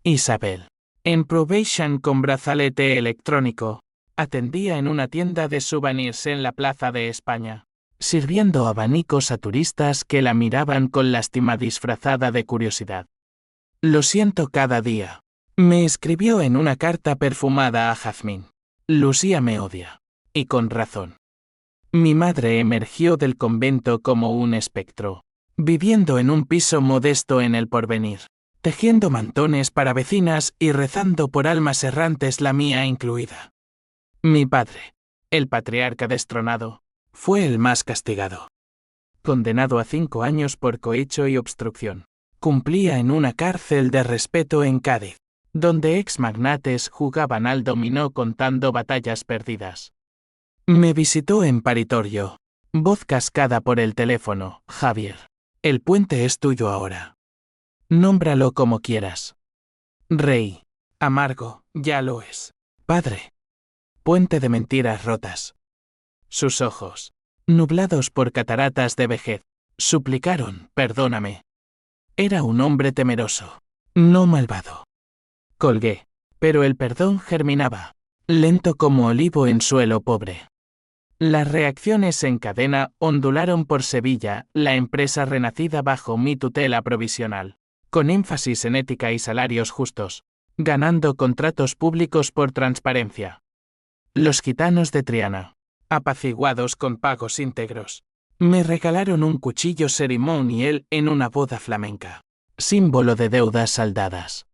Isabel, en probation con brazalete electrónico, atendía en una tienda de souvenirs en la Plaza de España, sirviendo abanicos a turistas que la miraban con lástima disfrazada de curiosidad. Lo siento cada día, me escribió en una carta perfumada a Jazmín. Lucía me odia, y con razón. Mi madre emergió del convento como un espectro, viviendo en un piso modesto en El Porvenir, tejiendo mantones para vecinas y rezando por almas errantes, la mía incluida. Mi padre, el patriarca destronado, fue el más castigado. Condenado a 5 años por cohecho y obstrucción, cumplía en una cárcel de respeto en Cádiz, donde ex magnates jugaban al dominó contando batallas perdidas. Me visitó en paritorio, voz cascada por el teléfono. Javier, el puente es tuyo ahora. Nómbralo como quieras. Rey, amargo, ya lo es. Padre, puente de mentiras rotas. Sus ojos, nublados por cataratas de vejez, suplicaron, perdóname. Era un hombre temeroso, no malvado. Colgué, pero el perdón germinaba, lento como olivo en suelo pobre. Las reacciones en cadena ondularon por Sevilla, la empresa renacida bajo mi tutela provisional, con énfasis en ética y salarios justos, ganando contratos públicos por transparencia. Los gitanos de Triana, apaciguados con pagos íntegros, me regalaron un cuchillo ceremonial en una boda flamenca, símbolo de deudas saldadas.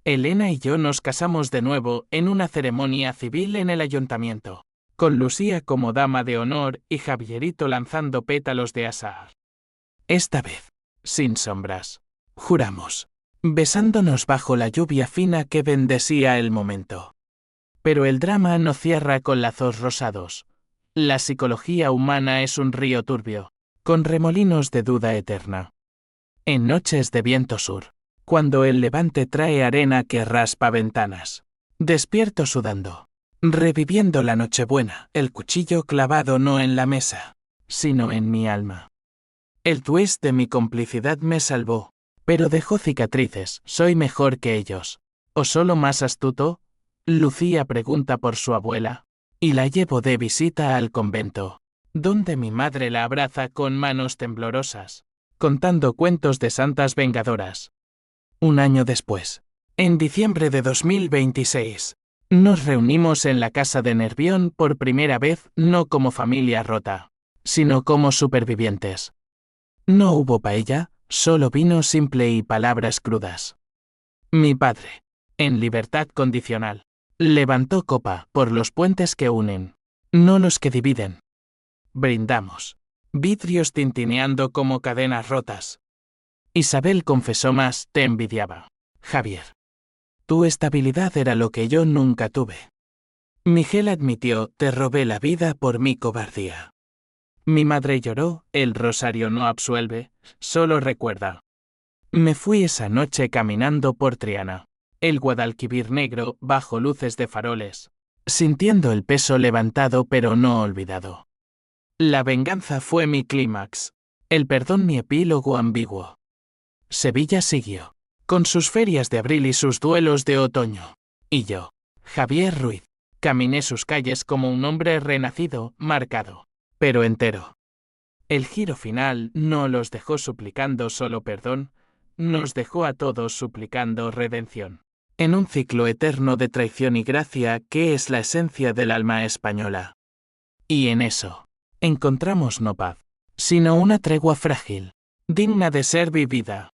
Elena y yo nos casamos de nuevo en una ceremonia civil en el ayuntamiento, con Lucía como dama de honor y Javierito lanzando pétalos de azahar. Esta vez, sin sombras, juramos, besándonos bajo la lluvia fina que bendecía el momento. Pero el drama no cierra con lazos rosados. La psicología humana es un río turbio, con remolinos de duda eterna. En noches de viento sur, cuando el levante trae arena que raspa ventanas, despierto sudando, reviviendo la Nochebuena, el cuchillo clavado no en la mesa, sino en mi alma. El twist de mi complicidad me salvó, pero dejó cicatrices. Soy mejor que ellos. ¿O solo más astuto? Lucía pregunta por su abuela. Y la llevo de visita al convento, donde mi madre la abraza con manos temblorosas, contando cuentos de santas vengadoras. Un año después, en diciembre de 2026, nos reunimos en la casa de Nervión por primera vez, no como familia rota, sino como supervivientes. No hubo paella, solo vino simple y palabras crudas. Mi padre, en libertad condicional, levantó copa por los puentes que unen, no los que dividen. Brindamos. Vidrios tintineando como cadenas rotas. Isabel confesó más, te envidiaba. Javier. Tu estabilidad era lo que yo nunca tuve. Miguel admitió, te robé la vida por mi cobardía. Mi madre lloró, el rosario no absuelve, solo recuerda. Me fui esa noche caminando por Triana, el Guadalquivir negro bajo luces de faroles, sintiendo el peso levantado pero no olvidado. La venganza fue mi clímax, el perdón mi epílogo ambiguo. Sevilla siguió, con sus ferias de abril y sus duelos de otoño. Y yo, Javier Ruiz, caminé sus calles como un hombre renacido, marcado, pero entero. El giro final no los dejó suplicando solo perdón, nos dejó a todos suplicando redención. En un ciclo eterno de traición y gracia que es la esencia del alma española. Y en eso, encontramos no paz, sino una tregua frágil, digna de ser vivida.